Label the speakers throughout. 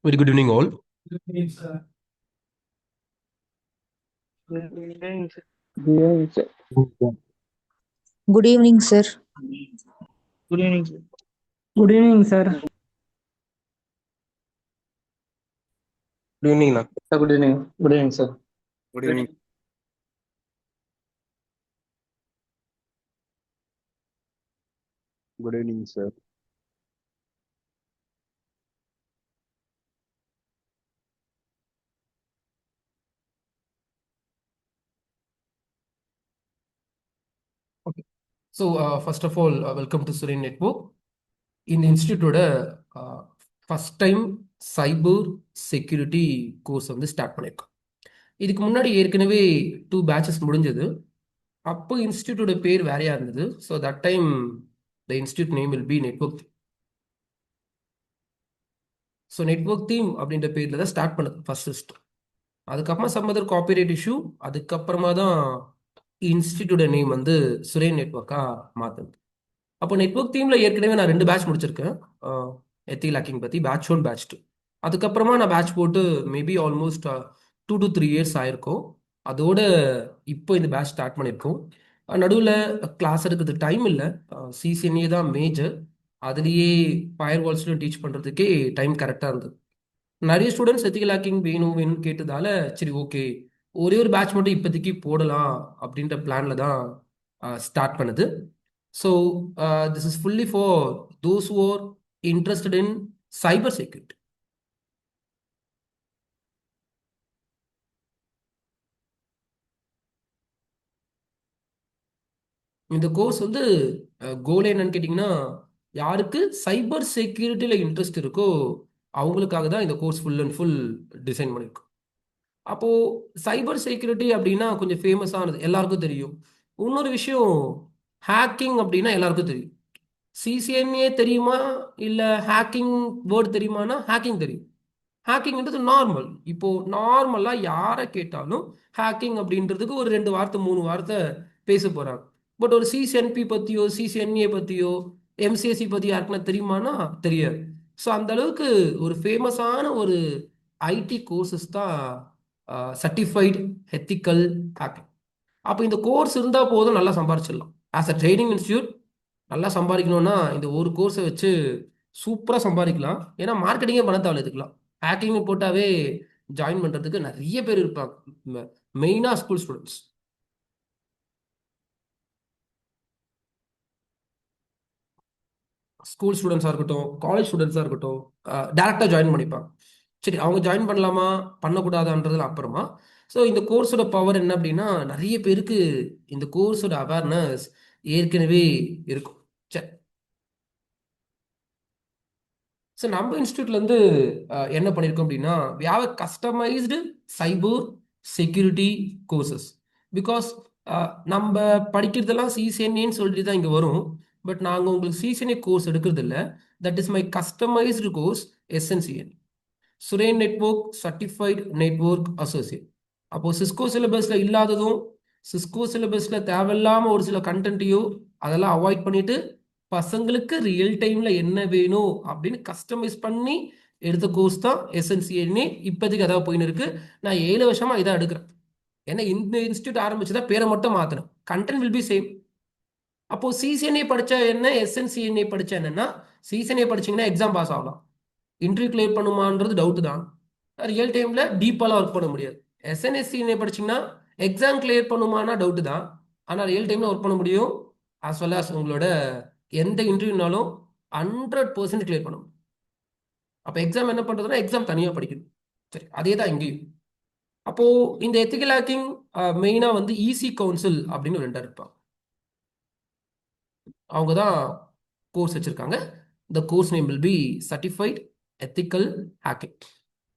Speaker 1: Very good evening, all.
Speaker 2: Good evening, sir.
Speaker 3: Good evening, sir.
Speaker 2: Good evening, sir.
Speaker 4: Good evening, sir.
Speaker 1: Good evening, na.
Speaker 2: Good evening. Good evening, sir.
Speaker 1: Good evening.
Speaker 5: Good evening, sir.
Speaker 1: Okay. So, first of all, welcome to Surrey Network. இந்த இன்ஸ்டியூட்டோட first time cyber security course வந்து start பண்ணியிருக்கோம். இதுக்கு முன்னாடி ஏற்கனவே 2 patches முடிஞ்சது. அப்போ இன்ஸ்டியூட்டோட பேர் வேறையா இருந்தது. So that time the institute name will be network. So network theme அப்படின்ற பேரில் தான் ஸ்டார்ட் பண்ணது ஃபர்ஸ்ட். அதுக்கப்புறமா சம் அதர் காப்பிரைட் இஷ்யூ, அதுக்கப்புறமா தான் இன்ஸ்டியூட்டோட நேம் வந்து சுரேன் நெட்வொர்க்காக மாற்றுது. அப்போ நெட்வொர்க் டீமில் ஏற்கனவே நான் 2 பேட்ச் முடிச்சிருக்கேன். எத்திக்கல் ஹேக்கிங் பற்றி பேட்ச் 1 பேட்ச் 2. அதுக்கப்புறமா நான் பேட்ச் போட்டு மேபி ஆல்மோஸ்ட் 2 to 3 இயர்ஸ் ஆயிருக்கும். அதோட இப்போ இந்த பேட்ச் ஸ்டார்ட் பண்ணியிருக்கோம். நடுவில் கிளாஸ் எடுக்கிறது டைம் இல்லை. சிசிஎன்ஏ தான் மேஜர். அதுலேயே ஃபயர் வால்ஸ்லையும் டீச் பண்ணுறதுக்கே டைம் கரெக்டாக இருந்தது. நிறைய ஸ்டூடெண்ட்ஸ் எத்திக்கல் ஹேக்கிங் வேணும் கேட்டதால சரி ஓகே ஒரே ஒரு பேட்ச் மட்டும் இப்போதைக்கு போடலாம் அப்படின்ற பிளான்ல தான் ஸ்டார்ட் பண்ணுது. So this is fully for those who are interested in cyber security. இந்த கோர்ஸ் வந்து கோல் என்னன்னு கேட்டிங்கன்னா, யாருக்கு சைபர் செக்யூரிட்டியில் இன்ட்ரெஸ்ட் இருக்கோ அவங்களுக்காக தான் இந்த course full and full design பண்ணியிருக்கோம். அப்போது சைபர் செக்யூரிட்டி அப்படின்னா கொஞ்சம் ஃபேமஸானது எல்லாருக்கும் தெரியும். இன்னொரு விஷயம், ஹேக்கிங் அப்படின்னா எல்லாருக்கும் தெரியும். சிசிஎன்ஏ தெரியுமா இல்லை ஹேக்கிங் வேர்டு தெரியுமானா ஹேக்கிங் தெரியும். ஹேக்கிங்ன்றது நார்மல். இப்போ நார்மலாக யாரை கேட்டாலும் ஹேக்கிங் அப்படின்றதுக்கு ஒரு 2 வார்த்தை 3 வார்த்தை பேச போகிறாங்க. பட் ஒரு சிசிஎன்பி பற்றியோ சிசிஎன்ஏ பற்றியோ எம்சிஎஸ்சி பற்றி யாருக்குன்னா தெரியுமானா தெரியாது. ஸோ அந்த அளவுக்கு ஒரு ஃபேமஸான ஒரு ஐடி கோர்சஸ் தான் சர்டிஃபைடு எத்திக்கல் ஹேக்கிங். அப்போ இந்த கோர்ஸ் இருந்தால் போதும் நல்லா சம்பாரிச்சிடலாம். ஆஸ் அ ட்ரைனிங் இன்ஸ்டியூட் நல்லா சம்பாதிக்கணும்னா இந்த ஒரு கோர்ஸை வச்சு சூப்பராக சம்பாதிக்கலாம். ஏன்னா மார்க்கெட்டிங்கே பண்ண தேவை இதுக்கெல்லாம். ஹேக்கிங் போட்டாவே ஜாயின் பண்ணுறதுக்கு நிறைய பேர் இருப்பாங்க, மெயினாக ஸ்கூல் ஸ்டூடெண்ட்ஸ். ஸ்கூல் ஸ்டூடெண்ட்ஸாக இருக்கட்டும், காலேஜ் ஸ்டூடெண்ட்ஸாக இருக்கட்டும், டேரெக்டாக ஜாயின் பண்ணிப்பாங்க. சரி, அவங்க ஜாயின் பண்ணலாமா பண்ணக்கூடாதான்றதுல அப்புறமா. ஸோ இந்த கோர்ஸோட பவர் என்ன அப்படின்னா, நிறைய பேருக்கு இந்த கோர்ஸோட அவேர்னஸ் ஏற்கனவே இருக்கும். சரி, ஸோ நம்ம இன்ஸ்டியூட்லேருந்து என்ன பண்ணியிருக்கோம் அப்படின்னா, we have a customized cyber security courses. Because நம்ம படிக்கிறதெல்லாம் சிசிஎன்ஏன்னு சொல்லிட்டு தான் இங்கே வரும். பட் நாங்கள் உங்களுக்கு சிசிஎன்ஏ கோர்ஸ் எடுக்கிறது இல்லை. That is my customised course SNCN, Suren network certified network associate. அப்போது சிஸ்கோ சிலபஸில் இல்லாததும் சிஸ்கோ சிலபஸில் தேவையில்லாமல் ஒரு சில கண்டென்ட்டையோ அதெல்லாம் அவாய்ட் பண்ணிட்டு பசங்களுக்கு ரியல் டைமில் என்ன வேணும் அப்படின்னு கஸ்டமைஸ் பண்ணி எடுத்த கோர்ஸ் தான் எஸ்என்சிஎன்ஏ. இப்போதைக்கு அதாவது போயின்னு இருக்கு. நான் 7 வருஷமாக இதான் எடுக்கிறேன். ஏன்னா இந்த இன்ஸ்டியூட் ஆரம்பிச்சு தான் பேரை மட்டும் மாற்றணும், கண்டென்ட் வில் பி சேம். அப்போது சிசிஎன்ஏ படித்தா என்ன, எஸ்என்சிஎன்ஏ படித்தா என்னன்னா, சிசிஎன்ஏ படிச்சிங்கன்னா எக்ஸாம் பாஸ் ஆகலாம், இன்டர்வியூ கிளியர் பண்ணுமான்றது டவுட்டு தான். ரியல் டைமில் டீப்பாலாம் ஒர்க் பண்ண முடியாது. எஸ்என்எஸ்சிஎன்ஏ படிச்சிங்கன்னா எக்ஸாம் கிளியர் பண்ணுமானா டவுட்டு தான். ஆனால் ரியல் டைமில் ஒர்க் பண்ண முடியும். ஆஸ் வெல் ஆஸ் உங்களோட எந்த இன்டர்வியூனாலும் 100% கிளியர் பண்ணணும். அப்போ எக்ஸாம் என்ன பண்ணுறதுன்னா எக்ஸாம் தனியாக படிக்கணும். சரி, அதே தான் இங்கேயும். அப்போது இந்த எத்திக்கல் ஹேக்கிங் மெயினாக வந்து ஈசி கவுன்சில் அப்படின்னு 2 இருப்பாங்க. அவங்க தான் கோர்ஸ் வச்சுருக்காங்க. இந்த course name will be certified ethical hacking.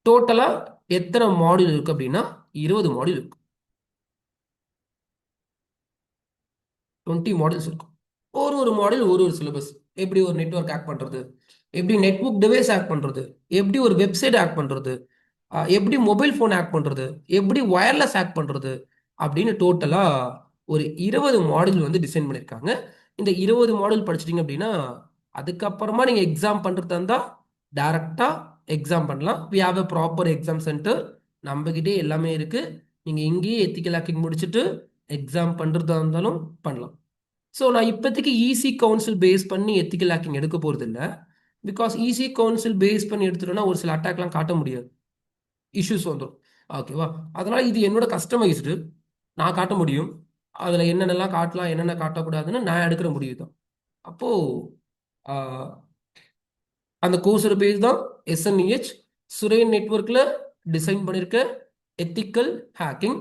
Speaker 1: டோட்டலாக எத்தனை மாடியூல் இருக்குது அப்படின்னா 20 மாடியூல் இருக்கும். 20 மாடியூல்ஸ் இருக்கும். ஒரு மாடியூல் ஒரு சிலபஸ். எப்படி ஒரு நெட்வொர்க் ஹேக் பண்ணுறது, எப்படி நெட்வொர்க் டிவைஸ் ஹேக் பண்ணுறது, எப்படி ஒரு வெப்சைட் ஹேக் பண்ணுறது, எப்படி மொபைல் ஃபோன் ஹேக் பண்ணுறது, எப்படி ஒயர்லெஸ் ஹேக் பண்ணுறது அப்படின்னு டோட்டலாக ஒரு 20 மாடியூல் வந்து டிசைன் பண்ணியிருக்காங்க. இந்த 20 மாடியூல் படிச்சிட்டிங்க அப்படின்னா அதுக்கப்புறமா நீங்கள் எக்ஸாம் பண்ணுறதா இருந்தால் டேரெக்டாக எக்ஸாம் பண்ணலாம். We have a proper exam centre. நம்மகிட்டே எல்லாமே இருக்கு. நீங்க இங்கேயே எத்திக்கல் ஹேக்கிங் முடிச்சுட்டு எக்ஸாம் பண்றதா இருந்தாலும் பண்ணலாம். ஸோ நான் இப்போதைக்கு ஈசி கவுன்சில் பேஸ் பண்ணி எத்திக்கல் ஹேக்கிங் எடுக்க போறது இல்லை. பிகாஸ் ஈசி கவுன்சில் பேஸ் பண்ணி எடுத்துட்டோம்னா ஒரு சில அட்டாக்லாம் காட்ட முடியாது, இஷ்யூஸ் வந்துடும். ஓகேவா? அதனால இது என்னோட கஸ்டமைஸ்டு, நான் காட்ட முடியும். அதுல என்னென்னலாம் காட்டலாம், என்னென்ன காட்டக்கூடாதுன்னு நான் எடுக்கிற முடிவு தான். அப்போ ஆஹ், அந்த கோர்ஸோட பேர் தான் எஸ்என்இஹெச் சுரேன் நெட்வொர்க்கில் டிசைன் பண்ணியிருக்க எத்திக்கல் ஹேக்கிங்.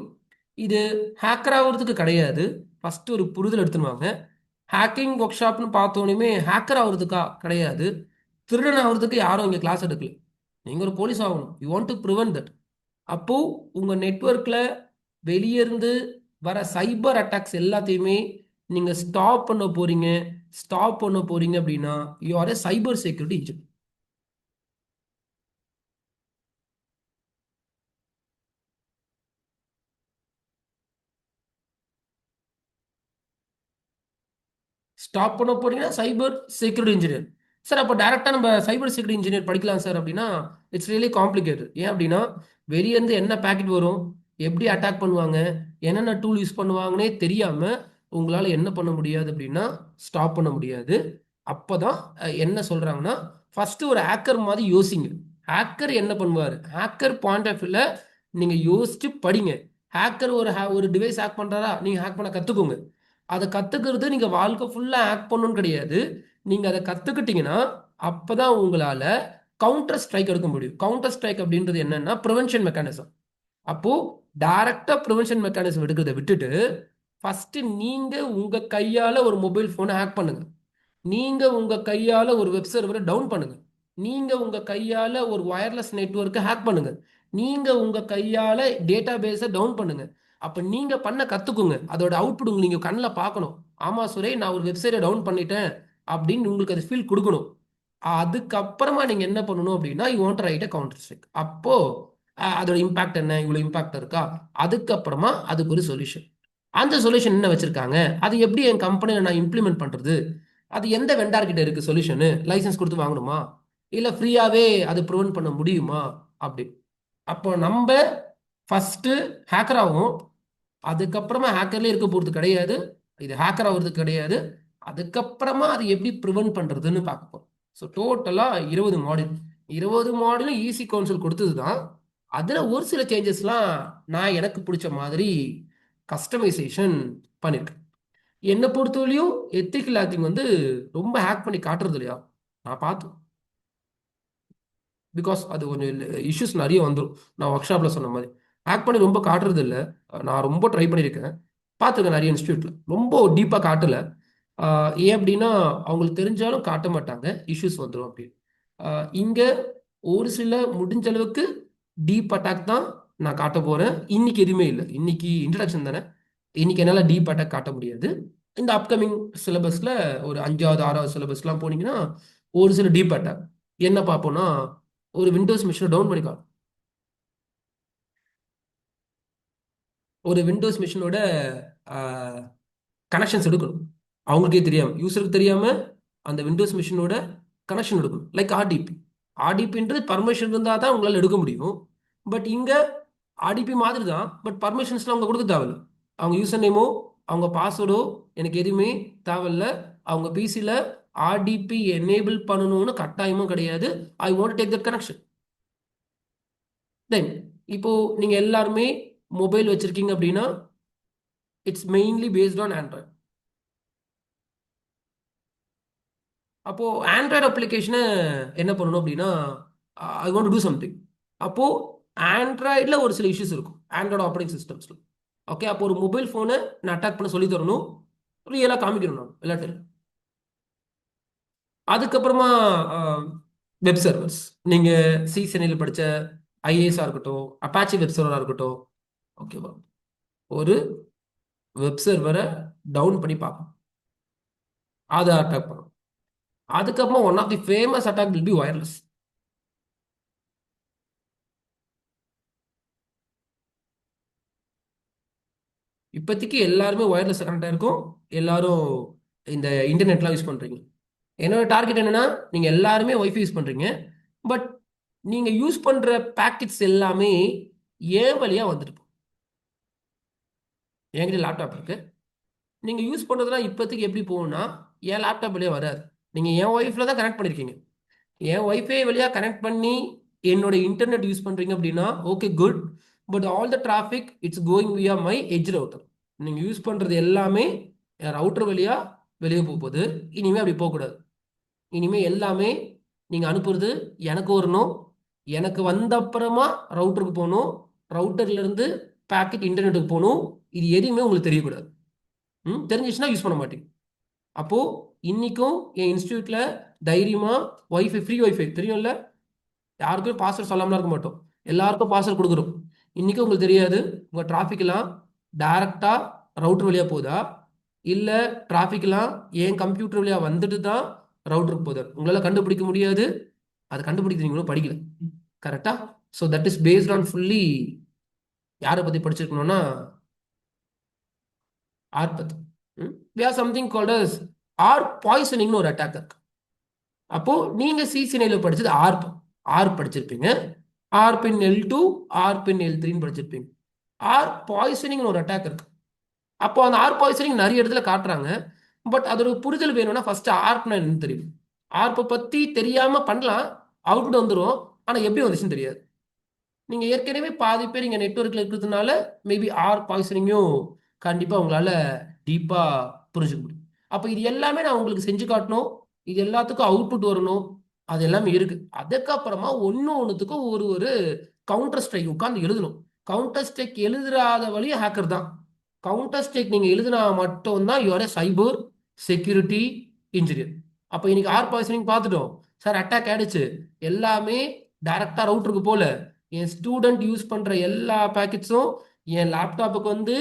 Speaker 1: இது ஹேக்கர் ஆகிறதுக்கு கிடையாது. ஃபர்ஸ்ட் ஒரு புரிதல் எடுத்துருவாங்க. ஹேக்கிங் ஒர்க் ஷாப்னு பார்த்தோன்னே ஹேக்கர் ஆகிறதுக்கா கிடையாது. திருடன் ஆகிறதுக்கு யாரும் இங்கே கிளாஸ் எடுக்கல. நீங்கள் ஒரு போலீஸ் ஆகணும். You want to prevent that. அப்போ உங்க நெட்வொர்க்ல வெளியே இருந்து வர சைபர் அட்டாக்ஸ் எல்லாத்தையுமே நீங்க ஸ்டாப் பண்ண போறீங்க. ஸ்டாப் பண்ண போறீங்க அப்படின்னா you are a cyber security engineer. Stop பண்ண போறீங்கன்னா சைபர் செக்யூரிட்டி இன்ஜினியர். சார் அப்போ டேரக்டா நம்ம சைபர் செக்யூரிட்டி இன்ஜினியர் படிக்கலாம் சார் அப்படின்னா இட்ஸ் ரியலி காம்ப்ளிகேட்டட். ஏன் அப்படின்னா வெளியே இருந்து என்ன பேக்கெட் வரும், எப்படி அட்டாக் பண்ணுவாங்க, என்னென்ன டூல் யூஸ் பண்ணுவாங்கன்னே தெரியாம உங்களால என்ன பண்ண முடியாது அப்படின்னா ஸ்டாப் பண்ண முடியாது. அப்பதான் என்ன சொல்றாங்கன்னா ஃபர்ஸ்ட் ஒரு ஹேக்கர் மாதிரி யோசிங்க. ஹேக்கர் என்ன பண்ணுவார், ஹேக்கர் பாயிண்ட் ஆஃப் வியூல நீங்க யோசிச்சு படிங்க. ஹேக்கர் ஒரு டிவைஸ் ஹேக் பண்றாரா, நீங்க ஹேக் பண்ண கத்துக்கோங்க. அதை கத்துக்கிறது நீங்க வாழ்க்கை ஃபுல்லா ஹேக் பண்ணணும்னு கிடையாது. நீங்க அதை கத்துக்கிட்டீங்கன்னா அப்பதான் உங்களால கவுண்டர் ஸ்ட்ரைக் எடுக்க முடியும். கவுண்டர் ஸ்ட்ரைக் அப்படின்றது என்னன்னா ப்ரிவென்ஷன் மெக்கானிசம். அப்போ டைரக்டா ப்ரிவென்ஷன் மெக்கானிசம் எடுக்கிறத விட்டுட்டு ஃபர்ஸ்ட் நீங்க உங்க கையால ஒரு மொபைல் போனை ஹேக் பண்ணுங்க. நீங்க உங்க கையால ஒரு வெப் சர்வரை டவுன் பண்ணுங்க. நீங்க உங்க கையால ஒரு வயர்லெஸ் நெட்வொர்க்கை ஹேக் பண்ணுங்க. நீங்க உங்க கையால டேட்டா பேஸை டவுன் பண்ணுங்க. அப்ப நீங்க பண்ண கத்துக்குங்க. அதோட அவுட்புட் உங்களுக்கு நீங்க கண்ணில் பார்க்கணும். ஆமா சுரே, நான் ஒரு வெப்சைட்டை டவுன் பண்ணிட்டேன் அப்படின்னு உங்களுக்கு அது ஃபீல் கொடுக்கணும். அதுக்கப்புறமா நீங்க என்ன பண்ணணும் அப்படின்னா you want right a counter strike. அப்போ அதோட இம்பாக்ட் என்ன, இவ்வளவு இம்பாக்ட் இருக்கா, அதுக்கப்புறமா அதுக்கு ஒரு சொல்யூஷன். அந்த சொல்யூஷன் என்ன வச்சிருக்காங்க, அது எப்படி என் கம்பெனியில் நான் இம்ப்ளிமெண்ட் பண்றது, அது எந்த வெண்டார் கிட்ட இருக்கு சொல்யூஷனு, லைசன்ஸ் கொடுத்து வாங்கணுமா இல்ல ஃப்ரீயாவே அது ப்ரிவென்ட் பண்ண முடியுமா அப்படி. அப்போ நம்ம ஃபர்ஸ்ட் ஹேக்கர் ஆகும். அதுக்கப்புறமா ஹேக்கர்லேயே இருக்க போறது கிடையாது, இது ஹேக்கர் ஆகுறது கிடையாது. அதுக்கப்புறமா அது எப்படி ப்ரிவென்ட் பண்றதுன்னு பார்க்க போறோம். ஸோ டோட்டலா 20 மாடியூல், 20 மாடியூலும் ஈஸி கவுன்சில் கொடுத்தது தான். அதுல ஒரு சில சேஞ்சஸ்லாம் நான் எனக்கு பிடிச்ச மாதிரி கஸ்டமைசேஷன் பண்ணியிருக்கேன். என்னை பொறுத்தவரையும் எத்திக்கல் ஹேக்கிங் வந்து ரொம்ப ஹேக் பண்ணி காட்டுறது இல்லையா, நான் பார்த்தேன். பிகாஸ் அது கொஞ்சம் இஷ்யூஸ் நிறைய வந்துடும். நான் ஒர்க் ஷாப்ல சொன்ன மாதிரி ஹேக் பண்ணி ரொம்ப காட்டுறது இல்லை. நான் ரொம்ப ட்ரை பண்ணியிருக்கேன், பார்த்துருக்கேன் நிறைய இன்ஸ்டியூட்ல, ரொம்ப டீப்பாக காட்டல. ஏன் அப்படின்னா அவங்களுக்கு தெரிஞ்சாலும் காட்ட மாட்டாங்க, இஷ்யூஸ் வந்துடும் அப்படின்னு. இங்க ஒரு சில முடிஞ்ச அளவுக்கு டீப் அட்டாக் தான் நான் காட்ட போறேன். இன்னைக்கு எதுவுமே இல்லை, இன்னைக்கு இன்ட்ரடக்ஷன் தானே. இன்னைக்கு என்னால் டீப் அட்டாக் காட்ட முடியாது. இந்த அப்கமிங் சிலபஸ்ல ஒரு 5வது 6வது சிலபஸ்லாம் போனீங்கன்னா ஒரு சில டீப் அட்டாக் என்ன பார்ப்போம்னா, ஒரு விண்டோஸ் மிஷினை டவுன் பண்ணிக்கலாம். ஒரு விண்டோஸ் மிஷினோட கனெக்ஷன்ஸ் எடுக்கணும், அவங்களுக்கே தெரியாம, யூசருக்கு தெரியாம அந்த விண்டோஸ் மிஷினோட கனெக்ஷன் எடுக்கணும். Like RTB. ஆர்டிபின்றது பர்மிஷன் இருந்தால் தான் உங்களால் எடுக்க முடியும். பட் இங்க ஆர்டிபி மாதிரி தான், பட் பர்மிஷன்ஸ்லாம் அவங்க கொடுக்க தேவையில்ல. அவங்க யூசர் நேமோ அவங்க பாஸ்வேர்டோ எனக்கு எதுவுமே தேவையில்ல. அவங்க பிசியில் ஆர்டிபி எனேபிள் பண்ணணும்னு கட்டாயமும் கிடையாது. I want take that connection. Then இப்போ நீங்க எல்லாருமே மொபைல் வச்சிருக்கீங்க அப்படின்னா it's mainly based on Android. அப்போ ஆண்ட்ராய்டு அப்ளிகேஷனை என்ன பண்ணணும் அப்படின்னா ஐ வாண்ட் டூ சம்திங். அப்போ ஆண்ட்ராய்டில் ஒரு சில இஷ்யூஸ் இருக்கும் ஆண்ட்ராய்டு ஆப்ரேட்டிங் சிஸ்டம்ஸ்ல. ஓகே, அப்போ ஒரு மொபைல் ஃபோனை நான் அட்டாக் பண்ண சொல்லி தரணும், ரியலாக காமிக்கணும் நான் எல்லாத்தையும். அதுக்கப்புறமா வெப் சர்வர்ஸ், நீங்க சிசெனில் படிச்ச ஐஏஎஸ்ஆ இருக்கட்டும், அப்பாச்சி வெப் சர்வராக இருக்கட்டும், ஓகேவா, ஒரு வெப் சர்வரை டவுன் பண்ணி பார்க்கணும், அதை அட்டாக் பண்ணணும். அதுக்கப்புறமா one of the famous attack will be wireless. இப்போதைக்கு எல்லாருமே ஒயர்லெஸ் கனெக்டாக இருக்கும், எல்லாரும் இந்த இன்டர்நெட்லாம் யூஸ் பண்ணுறீங்க. என்னோட டார்கெட் என்னன்னா, நீங்கள் எல்லாருமே ஒய்ஃபை யூஸ் பண்ணுறீங்க, பட் நீங்க யூஸ் பண்ற பேக்கெட்ஸ் எல்லாமே ஏன் வழியா வந்துட்டு போகும். என்கிட்ட லேப்டாப் இருக்கு. நீங்க யூஸ் பண்றதுலாம் இப்போதைக்கு எப்படி போகும்னா என் லேப்டாப் வழியா வராது. நீங்க என் ஒய்ஃப்ல தான் கனெக்ட் பண்ணிருக்கீங்க. என் ஒய்ஃபை வழியா கனெக்ட் பண்ணி என்னோட இன்டர்நெட் யூஸ் பண்றீங்க அப்படின்னா okay good. But all the traffic it's going வியா மை எட்ஜ் ரவுட்டர். நீங்க யூஸ் பண்றது எல்லாமே என் ரவுட்டர் வழியா வெளியே போகுது. இனிமே அப்படி போகக்கூடாது. இனிமே எல்லாமே நீங்க அனுப்புறது எனக்கு வரணும். எனக்கு வந்த அப்புறமா ரவுட்டருக்கு போகணும். ரவுட்டர்ல இருந்து பேக்கெட் இன்டர்நெட்டுக்கு போகணும். இது எதுவுமே உங்களுக்கு தெரியக்கூடாது. தெரிஞ்சிச்சுன்னா யூஸ் பண்ண மாட்டீங்க. அப்போ இன்னைக்கும் என் இன்ஸ்டியூட்ல தைரியமா ஒய்ஃபை ஃப்ரீ ஒய்ஃபை தெரியும்ல, யாருக்கும் பாஸ்வேர்ட் சொல்லாமலாம் இருக்க மாட்டோம். எல்லாருக்கும் பாஸ்வேர்ட் கொடுக்குறோம். இன்னைக்கு உங்களுக்கு தெரியாது உங்க டிராஃபிக் எல்லாம் டைரக்டா ரவுட்டர் வழியா போதா இல்ல டிராஃபிக் எல்லாம் என் கம்ப்யூட்டர் வழியா வந்துட்டு தான் ரவுட்டருக்கு போதா உங்களால கண்டுபிடிக்க முடியாது. அதை கண்டுபிடிக்கிறீங்களும் படிக்கல. கரெக்டா? So that is based on fully யாரை பத்தி படிச்சிருக்கணும்னா ஆர் பத்தி. we have something called as R பாய்சனிங்னு ஒரு அட்டாக் இருக்கு. அப்போ நீங்க சிசிஎன்ஏல படிச்சது ஆர் படிச்சிருப்பீங்க. ஆர் பின் L2 ஆர் பின் L3 படிச்சிருப்பீங்க. ஆர் பாய்சனிங்னு ஒரு அட்டாக் இருக்கு. அப்போ அந்த ஆர் பாய்சனிங் நிறைய இடத்துல காட்டுறாங்க. பட் அதோட புரிதல் வேணும்னா ஃபர்ஸ்ட் ஆர்ப்னா என்னன்னு தெரியும். ஆர்ப்பை பத்தி தெரியாம பண்ணலாம், அவுட்புட் வந்துடும். ஆனா எப்படி வந்துச்சுன்னு தெரியாது. நீங்க ஏற்கனவே பாதி பேர் இங்க நெட்வொர்க்ல இருக்கிறதுனால மேபி ஆர் பாய்சனிங்கும் கண்டிப்பா உங்களால டீப்பா புரிஞ்சுக்க முடியும். அப்ப இது எல்லாமே நான் உங்களுக்கு செஞ்சு காட்டணும். இது எல்லாத்துக்கும் அவுட்புட் வரணும். அது எல்லாமே இருக்கு. அதுக்கப்புறமா ஒன்னுத்துக்கும் ஒரு ஒரு கவுண்டர் ஸ்ட்ரைக் உட்காந்து எழுதணும். கவுண்டர் ஸ்ட்ரைக் எழுதுறாத வழி ஹேக்கர் தான். கவுண்டர் ஸ்ட்ரைக் நீங்க எழுதினா மட்டும்தான் யூஆர் சைபர் செக்யூரிட்டி இன்ஜினியர். அப்ப இன்னைக்கு ஆர் பாய்சனிங் பார்த்துட்டோம் சார். அட்டாக் ஆயிடுச்சு. எல்லாமே டைரக்டா ரவுட்டருக்கு போல என் ஸ்டூடெண்ட் யூஸ் பண்ற எல்லா பேக்கெட்ஸும் என் லேப்டாப்புக்கு வந்து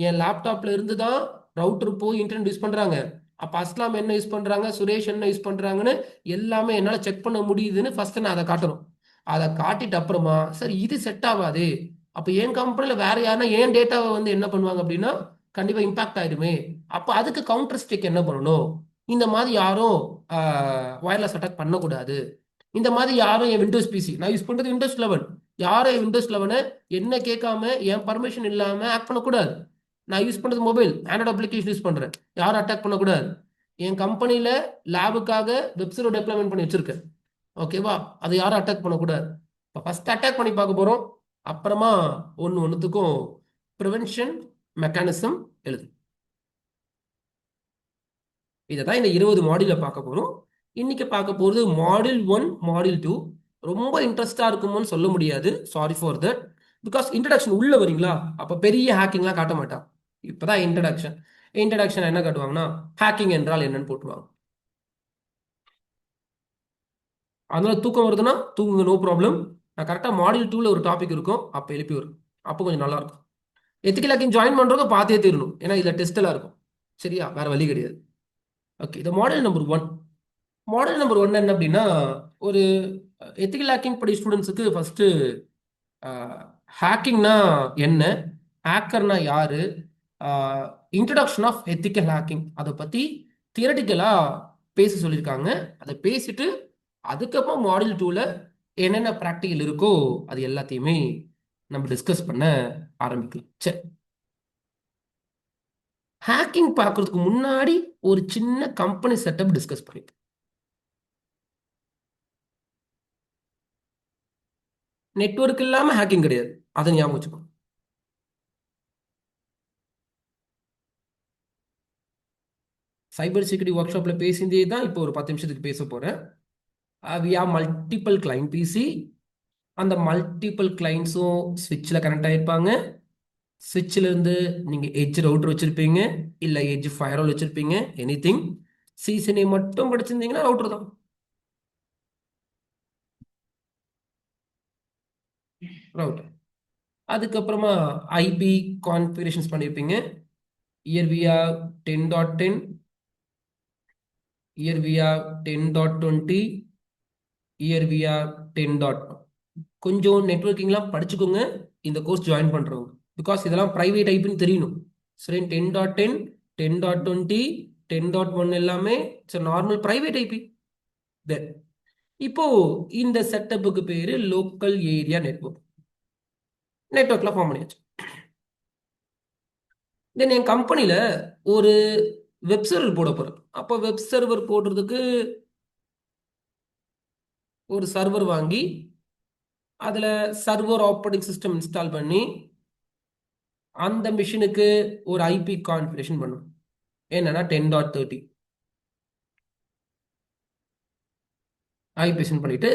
Speaker 1: என் லேப்டாப்ல இருந்து தான் ரவுட்டர் போய் இன்டர்நெட் யூஸ் பண்றாங்க. அப்ப அஸ்லாம் என்ன யூஸ் பண்றாங்க, சுரேஷ் என்ன யூஸ் பண்றாங்கன்னு எல்லாமே என்னால செக் பண்ண முடியுதுன்னு ஃபர்ஸ்ட் நான் அதை காட்டணும். அதை காட்டிட்டு அப்புறமா சார் இது செட் ஆகாது. அப்ப என் கம்பெனில வேற யாருன்னா என் டேட்டாவை வந்து என்ன பண்ணுவாங்க அப்படின்னா கண்டிப்பா இம்பாக்ட் ஆயிடுமே. அப்ப அதுக்கு கவுண்டர் ஸ்ட்ரைக் என்ன பண்ணணும், இந்த மாதிரி யாரும் வயர்லெஸ் அட்டாக் பண்ணக்கூடாது. இந்த மாதிரி யாரும் என் விண்டோஸ் பிசி நான் யூஸ் பண்றது விண்டோஸ் 11 யாரும் விண்டோஸ் 11 என்ன கேட்காம என் பர்மிஷன் இல்லாம ஆக்ட் பண்ணக்கூடாது. நான் யூஸ் பண்றது மொபைல் ஆண்ட்ராய்டு அப்ளிகேஷன் யூஸ் பண்றேன். யாரும் அட்டாக் பண்ணக்கூடாது. என் கம்பெனில லேபுக்காக வெப்சர்வர் டெப்ளாய்மெண்ட் பண்ணி வச்சிருக்கேன். ஓகேவா? அதை யாரும் அட்டாக் பண்ணக்கூடாது. இப்போ ஃபர்ஸ்ட் அட்டாக் பண்ணி பார்க்க போறோம். அப்புறமா ஒன்றுத்துக்கும் ப்ரிவென்ஷன் மெக்கானிசம் எழுது. இதை தான் இந்த 20 மாடியூல பார்க்க போறோம். இன்னைக்கு பார்க்க போறது மாடியூல் 1 மாடியூல் 2. ரொம்ப இன்ட்ரெஸ்டா இருக்குமோன்னு சொல்ல முடியாது. Sorry for that. Because introduction உள்ள வரீங்களா, அப்ப பெரிய ஹேக்கிங்லாம் காட்ட மாட்டான். இப்பதான் இன்ட்ரடக்ஷன் என்ன காட்டுவாங்கன்னா ஹேக்கிங் என்றால் என்னன்னு போட்டுருவாங்க. அதனால தூக்கம் வருதுன்னா தூங்குங்க, நோ ப்ராப்ளம். நான் கரெக்டாக மாடியூல் 2ல ஒரு டாபிக் இருக்கும், அப்போ எழுப்பி வரும். அப்போ கொஞ்சம் நல்லா இருக்கும். எத்திக்கல் ஹேக்கிங் ஜாயின் பண்றவங்க பார்த்தே தீரணும், ஏன்னா இதுல டெஸ்ட் எல்லாம் இருக்கும். சரியா? வேற வழி கிடையாது. ஓகே, இந்த மாடல் நம்பர் 1. மாடல் நம்பர் 1 என்ன அப்படின்னா, ஒரு எத்திக்கல் ஹேக்கிங் படி ஸ்டூடெண்ட்ஸுக்கு ஃபர்ஸ்ட் ஹேக்கிங்னா என்ன, ஹேக்கர்னா யாரு, இன்ட்ரடக்ஷன் ஆஃப் எத்திக்கல் ஹேக்கிங் அதை பத்தி தியரட்டிக்கலா பேச சொல்லியிருக்காங்க. அதை பேசிட்டு அதுக்கப்புறம் மாடியூல் 2ல என்னென்ன ப்ராக்டிக்கல் இருக்கோ அது எல்லாத்தையுமே நம்ம டிஸ்கஸ் பண்ண ஆரம்பிக்கலாம். சரி, ஹேக்கிங் பார்க்கறதுக்கு முன்னாடி ஒரு சின்ன கம்பெனி செட்டப் டிஸ்கஸ் பண்ணிப்போம். நெட்வொர்க் இல்லாம ஹேக்கிங் கிடையாது, அதை ஞாபகம் வச்சுக்கணும். சைபர் செக்யூரிட்டி ஒர்க் ஷாப்ல பேசியதே தான் இப்போ ஒரு 10 நிமிஷத்துக்கு பேச போறேன். we have multiple client PC. அந்த மல்டிபிள் கிளைண்ட்ஸும் ஸ்விட்சில் கனெக்ட் ஆகிருப்பாங்க. ஸ்விட்சில் இருந்து நீங்க எட்ஜ் ரவுட்டர் வச்சிருப்பீங்க, இல்ல எட்ஜ் ஃபயர்வால் வச்சிருப்பீங்க. Anything. சிசிஎன்ஏ மட்டும் படிச்சிருந்தீங்கன்னா ரவுட்டர் தான். ரவுட்டர். அதுக்கப்புறமா ஐபி கான்ஃபிகரேஷன்ஸ் பண்ணியிருப்பீங்க. Here we have 10.10, here we have 10.20, here we have 10.1. கொஞ்சம் நெட்வொர்க்கிங்லாம் படிச்சுக்கோங்க இந்த கோர்ஸ் ஜாயின் பண்றவங்க, பிகாஸ் இதெல்லாம் பிரைவேட் ஐபின்னு தெரியணும். சரி, 10.10, 10.20, 10.1 எல்லாமே நார்மல் பிரைவேட் ஐபி. தென் இப்போ இந்த செட்டப்புக்கு பேரு லோக்கல் ஏரியா நெட்வொர்க்ல ஃபார்ம் பண்ணியாச்சு. தென் என் கம்பெனியில ஒரு வெப் சர்வர் போட போறேன். அப்போ வெப் சர்வர் போடுறதுக்கு ஒரு சர்வர் வாங்கி அதுல சர்வர் ஆப்ரேட்டிங் சிஸ்டம் இன்ஸ்டால் பண்ணி அந்த மிஷினுக்கு ஒரு ஐபி கான்ஃபிகரேஷன் பண்ணும். என்னன்னா 10.30 ஐபிஎஸ்ன்னு பண்ணிட்டு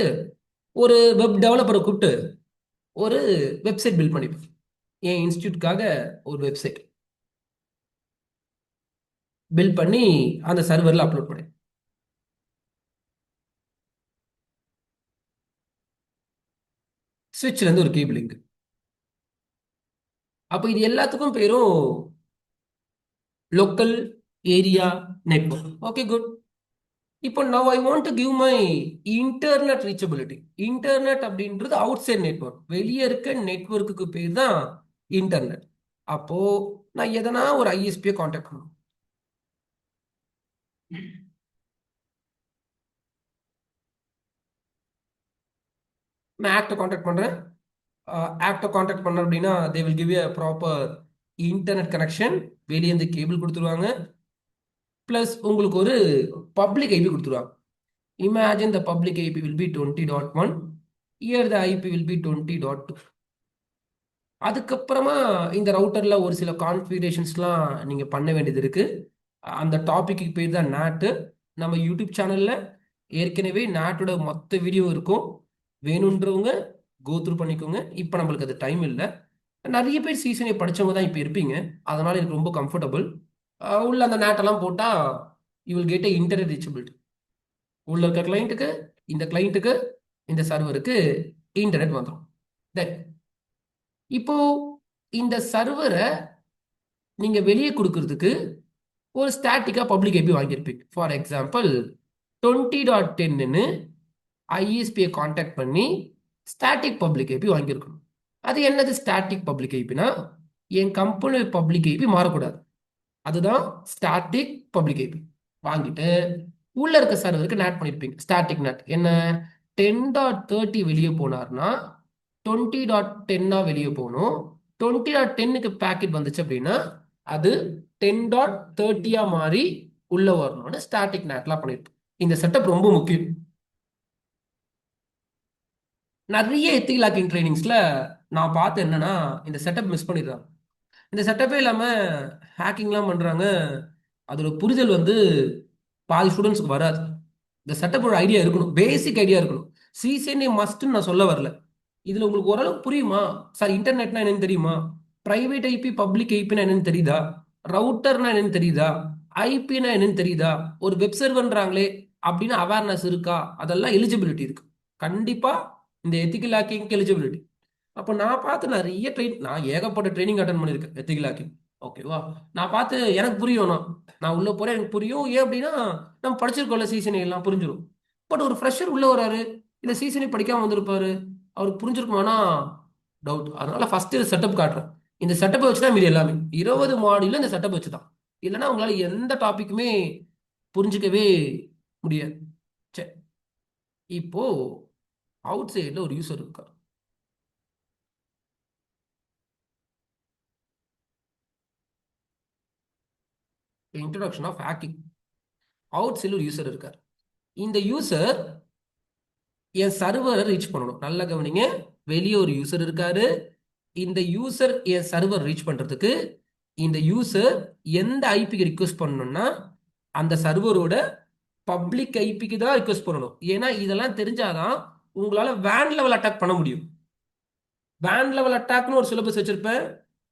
Speaker 1: ஒரு வெப் டெவலப்பரை கூப்பிட்டு ஒரு வெப்சைட் பில்ட் பண்ணிப்பேன். என் இன்ஸ்டியூட்காக ஒரு வெப்சைட் பில்ட் பண்ணி அந்த சர்வரில் அப்லோட் பண்ணேன். ஸ்விட்ச்ல இருந்து ஒரு கேபிள் லிங்க். அப்போ இது எல்லாத்துக்கும் பேரும் local area network. Okay, good. இப்போ now I want to give my internet reachability. Internet அப்படின்றது அவுட் சைட் நெட்வொர்க், வெளியே இருக்க நெட்வொர்க்குக்கு பேர் தான் இன்டர்நெட். அப்போ நான் எதனா ஒரு ஐஎஸ்பியை கான்டாக்ட் பண்ணணும். நான் ஆக்டை கான்டாக்ட் பண்றேன். ஆக்டை கான்டாக்ட் பண்ண அப்படின்னா they will give a proper internet connection. வெளியே இருந்து கேபிள் கொடுத்துருவாங்க. ப்ளஸ் உங்களுக்கு ஒரு பப்ளிக் ஐபி கொடுத்துருவாங்க. Imagine the public IP will be 20.1. Here the IP will be 20.2. அதுக்கப்புறமா இந்த ரவுட்டர்ல ஒரு சில கான்ஃபிகரேஷன்ஸ்லாம் நீங்க பண்ண வேண்டியது இருக்கு. அந்த டாபிக்கு பேர் தான் நாட்டு. நம்ம யூடியூப் சேனல்ல ஏற்கனவே நாட்டோட மொத்த வீடியோ இருக்கும். வேணுன்றவங்க கோத்ரூ பண்ணிக்கோங்க. இப்போ நம்மளுக்கு அது டைம் இல்லை. நிறைய பேர் சீசனை படிச்சவங்க தான் இப்போ இருப்பீங்க. அதனால எனக்கு ரொம்ப கம்ஃபர்டபுள். உள்ள அந்த நாட்டெல்லாம் போட்டா you will get internet reachability. உள்ள இருக்க கிளைண்ட்டுக்கு, இந்த கிளைண்ட்டுக்கு, இந்த சர்வருக்கு இன்டர்நெட் வந்துடும். தென் இப்போ இந்த சர்வரை நீங்க வெளியே கொடுக்கறதுக்கு ஒரு ஸ்டாட்டிக்கா பப்ளிக் ஐபி வாங்கியிருப்பீங்க. ஃபார் எக்ஸாம்பிள் 20.10ன்னு ஐஎஸ்பியை கான்டாக்ட் பண்ணி ஸ்டாட்டிக் பப்ளிக் ஐபி வாங்கியிருக்கணும். அது என்னது ஸ்டாட்டிக் பப்ளிக் ஐபினா, என் கம்பெனி பப்ளிக் ஐபி மாறக்கூடாது. அதுதான் ஸ்டாட்டிக் பப்ளிக் ஐபி. வாங்கிட்டு உள்ள இருக்க சர்வருக்கு நேட் பண்ணியிருப்பீங்க. ஸ்டாட்டிக் நேட் என்ன, 10.30 வெளியே போனார்னா 20.10 வெளியே போகணும். 20.10க்கு பேக்கெட் வந்துச்சு அப்படின்னா அது 10.30 மாறி உள்ள வரணும்னு ஸ்டாட்டிக் நேட்லாம் பண்ணியிருப்போம். இந்த செட்டப் ரொம்ப முக்கியம். நிறைய எத்திக்கல் ஹேக்கிங் ட்ரைனிங்ஸ்ல நான் பார்த்து என்னன்னா இந்த செட்டப் மிஸ் பண்ணிடுறாங்க. இந்த செட்டப்பே இல்லாமல் ஹேக்கிங்லாம் பண்ணுறாங்க. அதோட புரிதல் பாதி ஸ்டூடெண்ட்ஸ்க்கு வராது. இந்த செட்டப்போட ஐடியா இருக்கணும், பேசிக் ஐடியா இருக்கணும். சிசிஎன்ஏ மஸ்ட்னு நான் சொல்ல வரல. இதில் உங்களுக்கு ஓரளவுக்கு புரியுமா சார்? இன்டர்நெட்னா என்னன்னு தெரியுமா? பிரைவேட் ஐபி பப்ளிக் ஐபினா என்னன்னு தெரியுதா? ரவுட்டர்னா என்னன்னு தெரியுதா? ஐபினா என்னன்னு தெரியுதா? ஒரு வெப் சர்வர்ன்றாங்களே அப்படின்னு அவேர்னஸ் இருக்கா? அதெல்லாம் எலிஜிபிலிட்டி இருக்கு. கண்டிப்பா இந்த எத்திக்கல் ஹேக்கிங்க்கு எலிஜிபிலிட்டி. அப்போ நான் பார்த்து நிறைய நான் ஏகப்பட்ட ட்ரைனிங் அட்டன் பண்ணியிருக்கேன் எத்திக்கல் ஹேக்கிங். ஓகேவா? நான் பார்த்து எனக்கு புரியும். நான் உள்ள போறேன், எனக்கு புரியும். ஏன் அப்படின்னா நம்ம படிச்சிருக்கோம்ல, சீசனை எல்லாம் புரிஞ்சிடும். பட் ஒரு ஃப்ரெஷர் உள்ள வராரு, இல்லை சீசனை படிக்காம வந்திருப்பாரு, அவருக்கு புரிஞ்சிருக்குமானா டவுட். அதனால ஃபர்ஸ்ட் இது செட்டப் காட்டுறேன். இந்த செட்டப்பை வச்சு தான் மீதி எல்லாமே 20 மாடியில் இந்த செட்டப் வச்சு தான். இல்லைன்னா உங்களால எந்த டாபிக்குமே புரிஞ்சுக்கவே முடியாது. சரி, இப்போ அவுட் சைடில் ஒரு யூசர் இருக்கார். Introduction of hacking. அவுட் சைடில் ஒரு யூசர் இருக்கார். இந்த யூசர் என் சர்வரை ரீச் பண்ணணும். நல்ல கவனிங்க, வெளியே ஒரு யூசர் இருக்காரு. இந்த யூசர் என் சர்வர் ரீச் பண்றதுக்கு இந்த யூசர் எந்த ஐபிக்கு ரிக்வெஸ்ட் பண்ணணும்னா அந்த சர்வரோட பப்ளிக் ஐபிக்கு தான் ரிக்வெஸ்ட் பண்ணணும். ஏன்னா இதெல்லாம் தெரிஞ்சாதான் உங்களால வேன் லெவல் அட்டாக் பண்ண முடியும். வேன் லெவல் அட்டாக்னு ஒரு சிலபஸ் வச்சிருப்பேன்,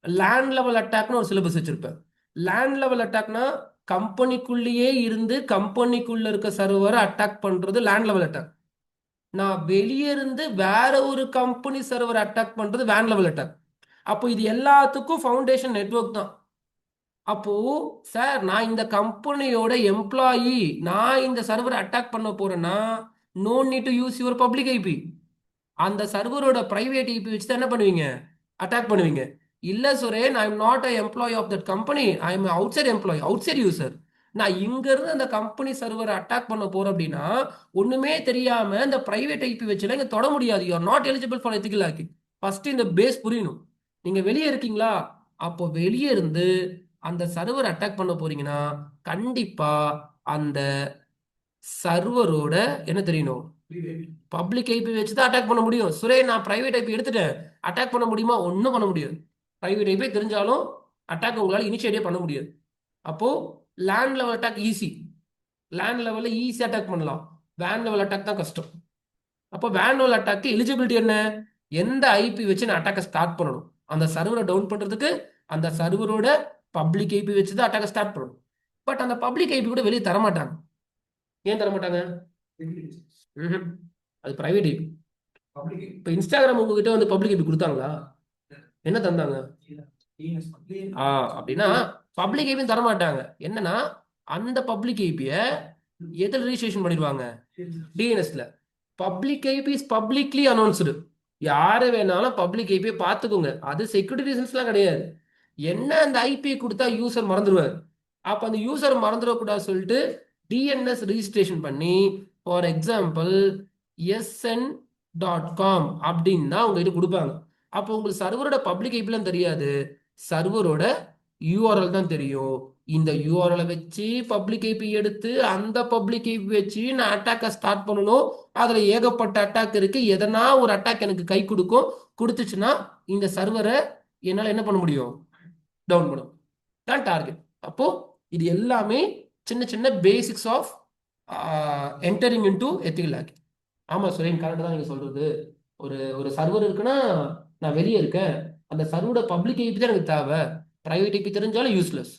Speaker 1: லேண்ட் லெவல் அட்டாக்னு ஒரு சிலபஸ் வச்சிருப்பேன். லேண்ட் லெவல் அட்டாக்னா கம்பெனிக்குள்ளேயே இருந்து கம்பெனிக்குள்ள இருக்க சர்வரை அட்டாக் பண்றது லேண்ட் லெவல் அட்டாக். நான் வெளியே இருந்து வேற ஒரு கம்பெனி சர்வர் அட்டாக் பண்றது வேன் லெவல் அட்டாக். அப்போ இது எல்லாத்துக்கும் ஃபவுண்டேஷன் நெட்வொர்க் தான். அப்போ சார், நான் இந்த கம்பெனியோட எம்ப்ளாயி, நான் இந்த சர்வரை அட்டாக் பண்ண போறேன்னா no need to use your public IP. அந்த சர்வரோட பிரைவேட் ஐபி வச்சு தான் என்ன பண்ணுவீங்க, அட்டாக் பண்ணுவீங்க. இல்ல Suren, I'm not a employee of that company, I'm outside employee, outside user. நான் இங்க இருந்து அந்த கம்பெனி சர்வரை அட்டாக் பண்ண போறேன் அப்படின்னா ஒண்ணுமே தெரியாம இந்த பிரைவேட் ஐபி வச்சுலாம் இங்க தொட முடியாது. You are not eligible for ethical hacking. First இந்த பேஸ் புரியணும். நீங்க வெளியே இருக்கீங்களா, அப்போ வெளியே இருந்து அந்த சர்வர் அட்டாக் பண்ண போறீங்கன்னா கண்டிப்பா அந்த சர்வரோட என்ன தெரியணும், பப்ளிக் ஐபி வச்சு தான் அட்டாக் பண்ண முடியும். சுரே, நான் பிரைவேட் ஐபி எடுத்துட்டேன், அட்டாக் பண்ண முடியுமா? ஒன்றும் பண்ண முடியாது. பிரைவேட் ஐபி தெரிஞ்சாலும் அட்டாக் உங்களால் இனிஷியேட்டே பண்ண முடியாது. அப்போ land level attack easy, land லெவலில் ஈஸி அட்டாக் பண்ணலாம். வேன் லெவல் அட்டாக் தான் கஷ்டம். அப்போ வேன் லெவல் அட்டாக்கு எலிஜிபிலிட்டி என்ன? எந்த ஐபி வச்சு நான் அட்டாக்கை ஸ்டார்ட் பண்ணணும், அந்த சர்வரை டவுன் பண்ணுறதுக்கு அந்த சர்வரோட பப்ளிக் ஐபி வச்சு தான் அட்டாக்கை ஸ்டார்ட் பண்ணணும். பட் அந்த பப்ளிக் ஐபி கூட வெளியே தரமாட்டாங்க. ஏன் தரமாட்டாங்க? அது பிரைவேட் ஐபி. இப்போ இன்ஸ்டாகிராம் உங்ககிட்ட வந்து பப்ளிக் ஐபி கொடுத்தாங்களா? என்ன தந்தாங்க? அப்படின்னா பப்ளிக் ஐபி தர மாட்டாங்க. என்னன்னா அந்த பப்ளிக் ஐபியை எதில் ரிஜிஸ்ட்ரேஷன் பண்ணிடுவாங்க? டிஎன்எஸ்ல. Public IP is publicly announced. யாரு வேணாலும் பப்ளிக் ஐபியை பார்த்துக்கோங்க. அது செக்யூரிட்டி ரீசன்ஸ்லாம் கிடையாது. என்ன அந்த ஐபியை கொடுத்தா யூசர் மறந்துடுவார். அப்போ அந்த யூசர் மறந்துடக்கூடாது சொல்லிட்டு டிஎன்எஸ் ரிஜிஸ்ட்ரேஷன் பண்ணி, ஃபார் எக்ஸாம்பிள் sn.com அப்படின்னு தான் உங்ககிட்ட கொடுப்பாங்க. அப்போ உங்களுக்கு சர்வரோட பப்ளிக் ஐபிலாம் தெரியாது, சர்வரோட யூஆர்எல் தான் தெரியும். இந்த யூஆர்எலை வச்சு பப்ளிக் ஐபி எடுத்து அந்த பப்ளிக் ஐபி வச்சு நான் அட்டாக்கை ஸ்டார்ட் பண்ணணும். அதில் ஏகப்பட்ட அட்டாக் இருக்கு. எதனா ஒரு அட்டாக் எனக்கு கை கொடுத்துச்சுன்னா இந்த சர்வரை என்னால் என்ன பண்ண முடியும்? டவுன் பண்ண தான் டார்கெட். அப்போ இது எல்லாமே சின்ன சின்ன basics of entering into ethical hacking. ஆமாம் சுரேன், கரெக்டாக தான் நீங்கள் சொல்கிறது. ஒரு சர்வர் இருக்குன்னா நான் வெளியே இருக்கேன், அந்த சர்வரோட பப்ளிக் ஐபி தான் எனக்கு தேவை. ப்ரைவேட் ஐபி தெரிஞ்சாலும் யூஸ்லெஸ்.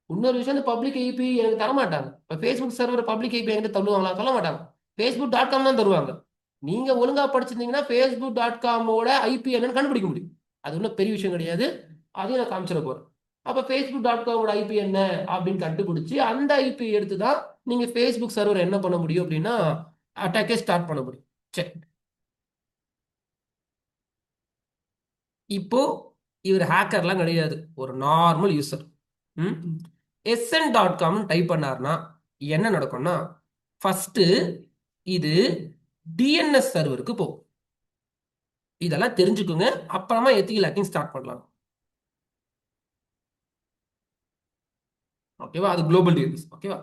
Speaker 1: இன்னொரு விஷயம், அந்த பப்ளிக் ஐபி எனக்கு தரமாட்டாங்க. இப்போ ஃபேஸ்புக் சர்வர் பப்ளிக் ஐபி என்கிட்ட தள்ளுவாங்களா? சொல்ல மாட்டாங்க. facebook.com தான் தருவாங்க. நீங்கள் ஒழுங்காக படிச்சிருந்தீங்கன்னா facebook.com-ஓட ஐபி என்னன்னு கண்டுபிடிக்க முடியும். அது ஒன்றும் பெரிய விஷயம் கிடையாது. அதையும் நான் காமிச்சிட போகிறேன். அப்போ facebook.com-ஓட ஐபி என்ன அப்படின்னு கண்டுபிடிச்சி அந்த ஐபி எடுத்து தான் நீங்கள் ஃபேஸ்புக் சர்வர் என்ன பண்ண முடியும் அப்படின்னா அட்டாக்கே ஸ்டார்ட் பண்ண முடியும். சரி, இப்போ இவர் ஹேக்கர்லாம் கிடையாது, ஒரு நார்மல் யூசர். sn.com டைப் பண்ணார்னா என்ன நடக்கும்னா, ஃபர்ஸ்ட் இது டிஎன்எஸ் சர்வருக்கு போகும். இதெல்லாம் தெரிஞ்சுக்குங்க, அப்புறமா எத்திக்கல் ஹேக்கிங் ஸ்டார்ட் பண்ணலாம். ஓகேவா? அது குளோபல் டிஎன்எஸ். ஓகேவா?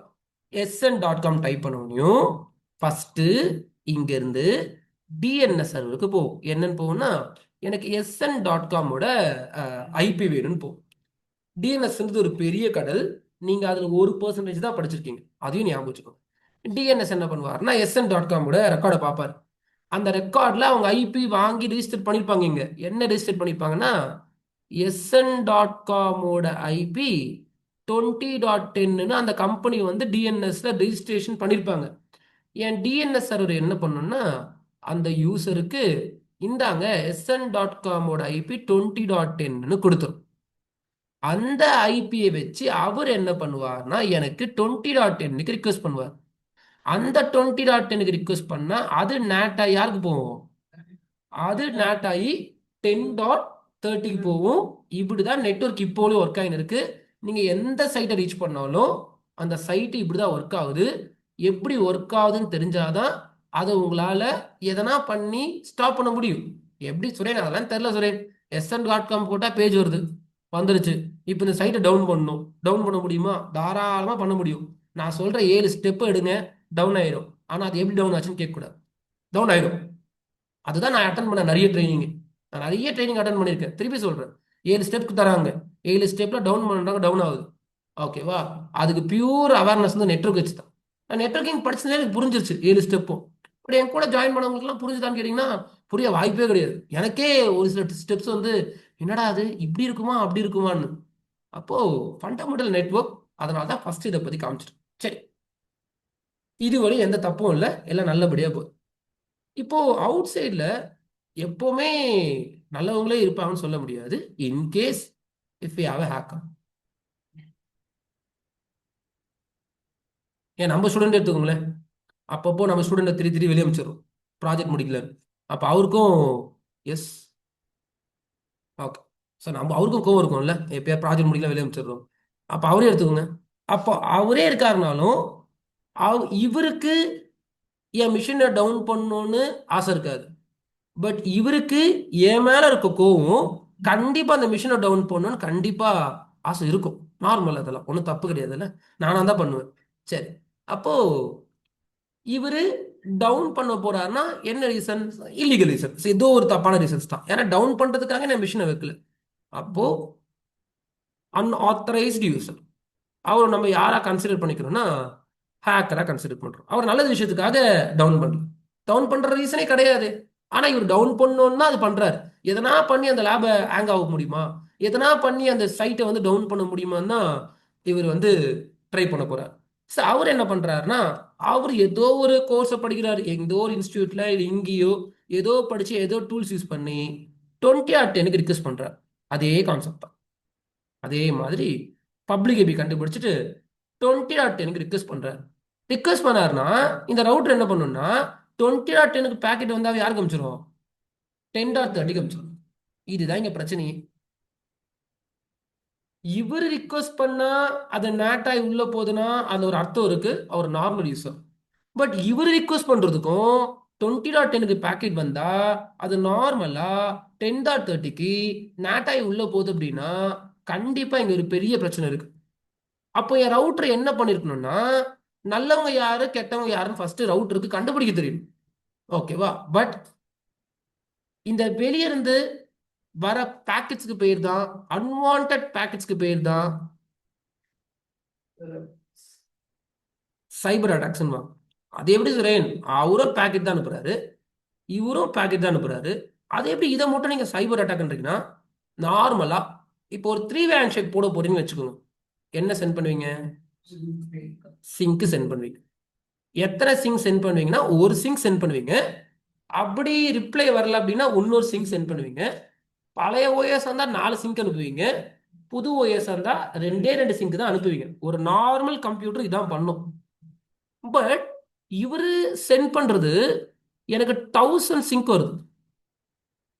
Speaker 1: sn.com டைப் பண்ணணும். ஃபர்ஸ்ட் இங்க இருந்து டிஎன்எஸ் சர்வருக்கு போகும். என்னன்னு போகும்னா, எனக்கு sn.com-ஓட ஐபி வேணும்னு போகும். டிஎன்எஸ் ஒரு பெரிய கடல். நீங்க அதுல 1% தான் படிச்சிருக்கீங்க, அதையும் ஞாபகம் வச்சுக்கோங்க. டிஎன்எஸ் என்ன பண்ணுவாருன்னா sn.com-ஓட ரெக்கார்டை பார்ப்பாரு. அந்த ரெக்கார்ட்ல அவங்க ஐபி வாங்கி ரிஜிஸ்டர் பண்ணிருப்பாங்க. இங்க என்ன ரிஜிஸ்டர் பண்ணிருப்பாங்கன்னா, sn.com-ஓட ஐபி 20.10 அந்த கம்பெனி வந்து டிஎன்எஸ்ல ரிஜிஸ்ட்ரேஷன் பண்ணிருப்பாங்க. என் டிஎன்எஸ் சர்வர் என்ன பண்ணுன்னா அந்த யூசருக்கு இந்தாங்க sn.com-ஓட ஐபி 20.10 கொடுத்துரும். அந்த ஐபியை வச்சு அவர் என்ன பண்ணுவார்னா எனக்கு 20.10 ரிக்வெஸ்ட் பண்ணுவார். அந்த 20.10 ரிக்வெஸ்ட் பண்ணா அது நேட் ஆகி யாருக்கு போகும்? அது நேட் ஆகி 10.30 போகும். இப்படிதான் நெட்வொர்க் இப்போவும் ஒர்க் ஆகின்னு இருக்கு. நீங்க எந்த சைட்டை ரீச் பண்ணாலும் அந்த சைட்டு இப்படிதான் ஒர்க் ஆகுது. எப்படி ஒர்க் ஆகுதுன்னு தெரிஞ்சாதான் அதை உங்களால எதனா பண்ணி ஸ்டாப் பண்ண முடியும். எப்படி சுரேன்? அதெல்லாம் தெரியல சுரேன். sn.com போட்டா பேஜ் வந்துருச்சு. இப்போ இந்த சைட்டை டவுன் பண்ணணும். டவுன் பண்ண முடியுமா? தாராளமா பண்ண முடியும். நான் சொல்ற 7 ஸ்டெப் எடுங்க, டவுன் ஆயிடும். ஆனா அது எப்படி டவுன் ஆச்சுன்னு கேட்கக்கூடாது, டவுன் ஆயிடும். அதுதான் நான் அட்டன் பண்ண நிறைய ட்ரைனிங். நான் நிறைய ட்ரைனிங் அட்டன் பண்ணியிருக்கேன். திருப்பி சொல்றேன், 7 ஸ்டெப்க்கு தராங்க, 7 ஸ்டெப்ல டவுன் பண்ணுறாங்க, டவுன் ஆகுது. ஓகேவா? அதுக்கு பியூர் அவேர்னஸ் வந்து நெட்வொர்க் வச்சு தான். நான் நெட்வொர்க்கிங் படிச்சதே எனக்கு புரிஞ்சிருச்சு 7 ஸ்டெப்பும். இப்படி என் கூட ஜாயின் பண்ணவங்களுக்குலாம் புரிஞ்சுதான்னு கேட்டிங்கன்னா புரிய வாய்ப்பே கிடையாது. எனக்கே ஒரு சில ஸ்டெப்ஸ் வந்து என்னடா அது இப்படி இருக்குமா அப்படி இருக்குமான்னு. அப்போ ஃபண்டமெண்டல் நெட்வொர்க், அதனால தான் ஃபர்ஸ்ட் இதை பத்தி காமிச்சிட்டேன். சரி, இதுவரை எந்த தப்பும் இல்லை, எல்லாம் நல்லபடியா போகுது. இப்போ அவுட் சைடில் எப்பவுமே நல்லவங்களே இருப்பாங்கன்னு சொல்ல முடியாது. In case if you have a hacker, ஏன் நம்ம ஸ்டூடெண்ட் எடுத்துக்கோங்களேன், அப்பப்போ நம்ம ஸ்டூடெண்ட்டை திரி வெளியே அமைச்சிடும் ப்ராஜெக்ட் முடிக்கல. அப்போ அவருக்கும் எஸ் ஓகே சார், நம்ம அவருக்கும் கோவம் இருக்கும்ல, எப்பயா ப்ராஜெக்ட் முடிக்கல வெளியே அமைச்சிடுறோம். அப்போ அவரே எடுத்துக்கோங்க, அப்போ அவரே இருக்காருனாலும் இவருக்கு என் மிஷினை டவுன் பண்ணணும்னு ஆசை இருக்காது. பட் இவருக்கு என் மேல இருக்க கோவம் கண்டிப்பா அந்த மிஷினை டவுன் பண்ணணும்னு கண்டிப்பா ஆசை இருக்கும். நார்மல், அதெல்லாம் ஒன்றும் தப்பு கிடையாதுல்ல. நானா தான் பண்ணுவேன். சரி, அப்போ இவரு டவுன் பண்ண போறாருன்னா என்ன ரீசன்? இல்லீகல் ரீசன், ஏதோ ஒரு தப்பான ரீசன்ஸ் தான். ஏன்னா டவுன் பண்றதுக்காக நான் மிஷினை வைக்கல. அப்போ அன்ஆத்தரைஸ்டு யூசர் அவர் நம்ம யாரா கன்சிடர் பண்ணிக்கிறோம்னா ஹேக்கரா கன்சிடர் பண்றோம். அவர் நல்ல விஷயத்துக்காக டவுன் பண்ணல. டவுன் பண்ற ரீசனே கிடையாது. ஆனா இவர் டவுன் பண்ணணும்னா அது பண்றாரு. எதனா பண்ணி அந்த லேபை ஹேங் ஆக முடியுமா, எதனா பண்ணி அந்த சைட்டை வந்து டவுன் பண்ண முடியுமான்னா இவர் வந்து ட்ரை பண்ண போறாரு. ஸோ அவர் என்ன பண்றாருன்னா, அவர் ஏதோ ஒரு கோர்ஸை படிக்கிறாரு, எங்கேயோ ஒரு இன்ஸ்டியூட்ல இல்லை இங்கேயோ ஏதோ படிச்சு ஏதோ டூல்ஸ் யூஸ் பண்ணி 20/10 ரிக்வெஸ்ட் பண்றாரு. அதே கான்செப்ட் தான். அதே மாதிரி பப்ளிக் ஐபி கண்டுபிடிச்சிட்டு 20/10 ரிக்வெஸ்ட் பண்றாரு. ரிக்வெஸ்ட் பண்ணாருன்னா இந்த ரவுட்டர் என்ன பண்ணுன்னா 20/10 பேக்கெட் வந்தாவே யாருக்கு அமிச்சிடும்? 10.30 அமிச்சிடும். இதுதான் இங்க பிரச்சனையே. இவர் ரிக்வெஸ்ட் பண்ணா அது நேட்டாய் உள்ள போகுதுன்னா அதுல ஒரு அர்த்தம் இருக்கு, அவர் நார்மல் யூசர். பட் இவர் ரிக்வெஸ்ட் பண்றதுக்கும் 20.10 பேக்கெட் வந்தா அது நார்மலா 10.30 நேட்டாய் உள்ள போகுது அப்படின்னா கண்டிப்பா இங்க ஒரு பெரிய பிரச்சனை இருக்கு. அப்போ என் ரவுட்டர் என்ன பண்ணிருக்கணும்னா நல்லவங்க யாரு கெட்டவங்க யாருன்னு ஃபர்ஸ்ட் ரவுட்டருக்கு கண்டுபிடிக்க தெரியும். ஓகேவா? பட் இந்த வெளிய இருந்து வர பேக்கெட்ஸ்க்கு பேர் தான் அன்வான்ட் பேக்கெட்ஸ்க்கு பேர் தான் சைபர் அட்டாக்ஸ். அது எப்படி சுரேன்? அவரும் பேக்கெட் தான் அனுப்புறாரு, இவரும் பேக்கெட் தான் அனுப்புறாரு. அது எப்படி இதை மட்டும் நீங்க சைபர் அட்டாக்ன்றீங்கன்னா? நார்மலா இப்போ ஒரு 3-வே ஹேண்ட்ஷேக் போட போறீங்கன்னு வச்சுக்கோங்க. என்ன சென்ட் பண்ணுவீங்க? சிங்க் சென்ட் பண்ணுவீங்க. எத்தனை சிங்க் சென்ட் பண்ணுவீங்கன்னா ஒரு சிங்க் சென்ட் பண்ணுவீங்க. அப்படி ரிப்ளை வரல அப்படின்னா இன்னொரு சிங்க் சென்ட் பண்ணுவீங்க. பழைய ஓஎஸ் இருந்தா 4 சிங்க் அனுப்புவீங்க, புது ஓஎஸ் இருந்தா 2 சிங்க் தான் அனுப்புவீங்க. ஒரு நார்மல் கம்ப்யூட்டர் இதான் பண்ணும். பட் இவரு சென்ட் பண்றது எனக்கு 1000 சிங்க் வருது.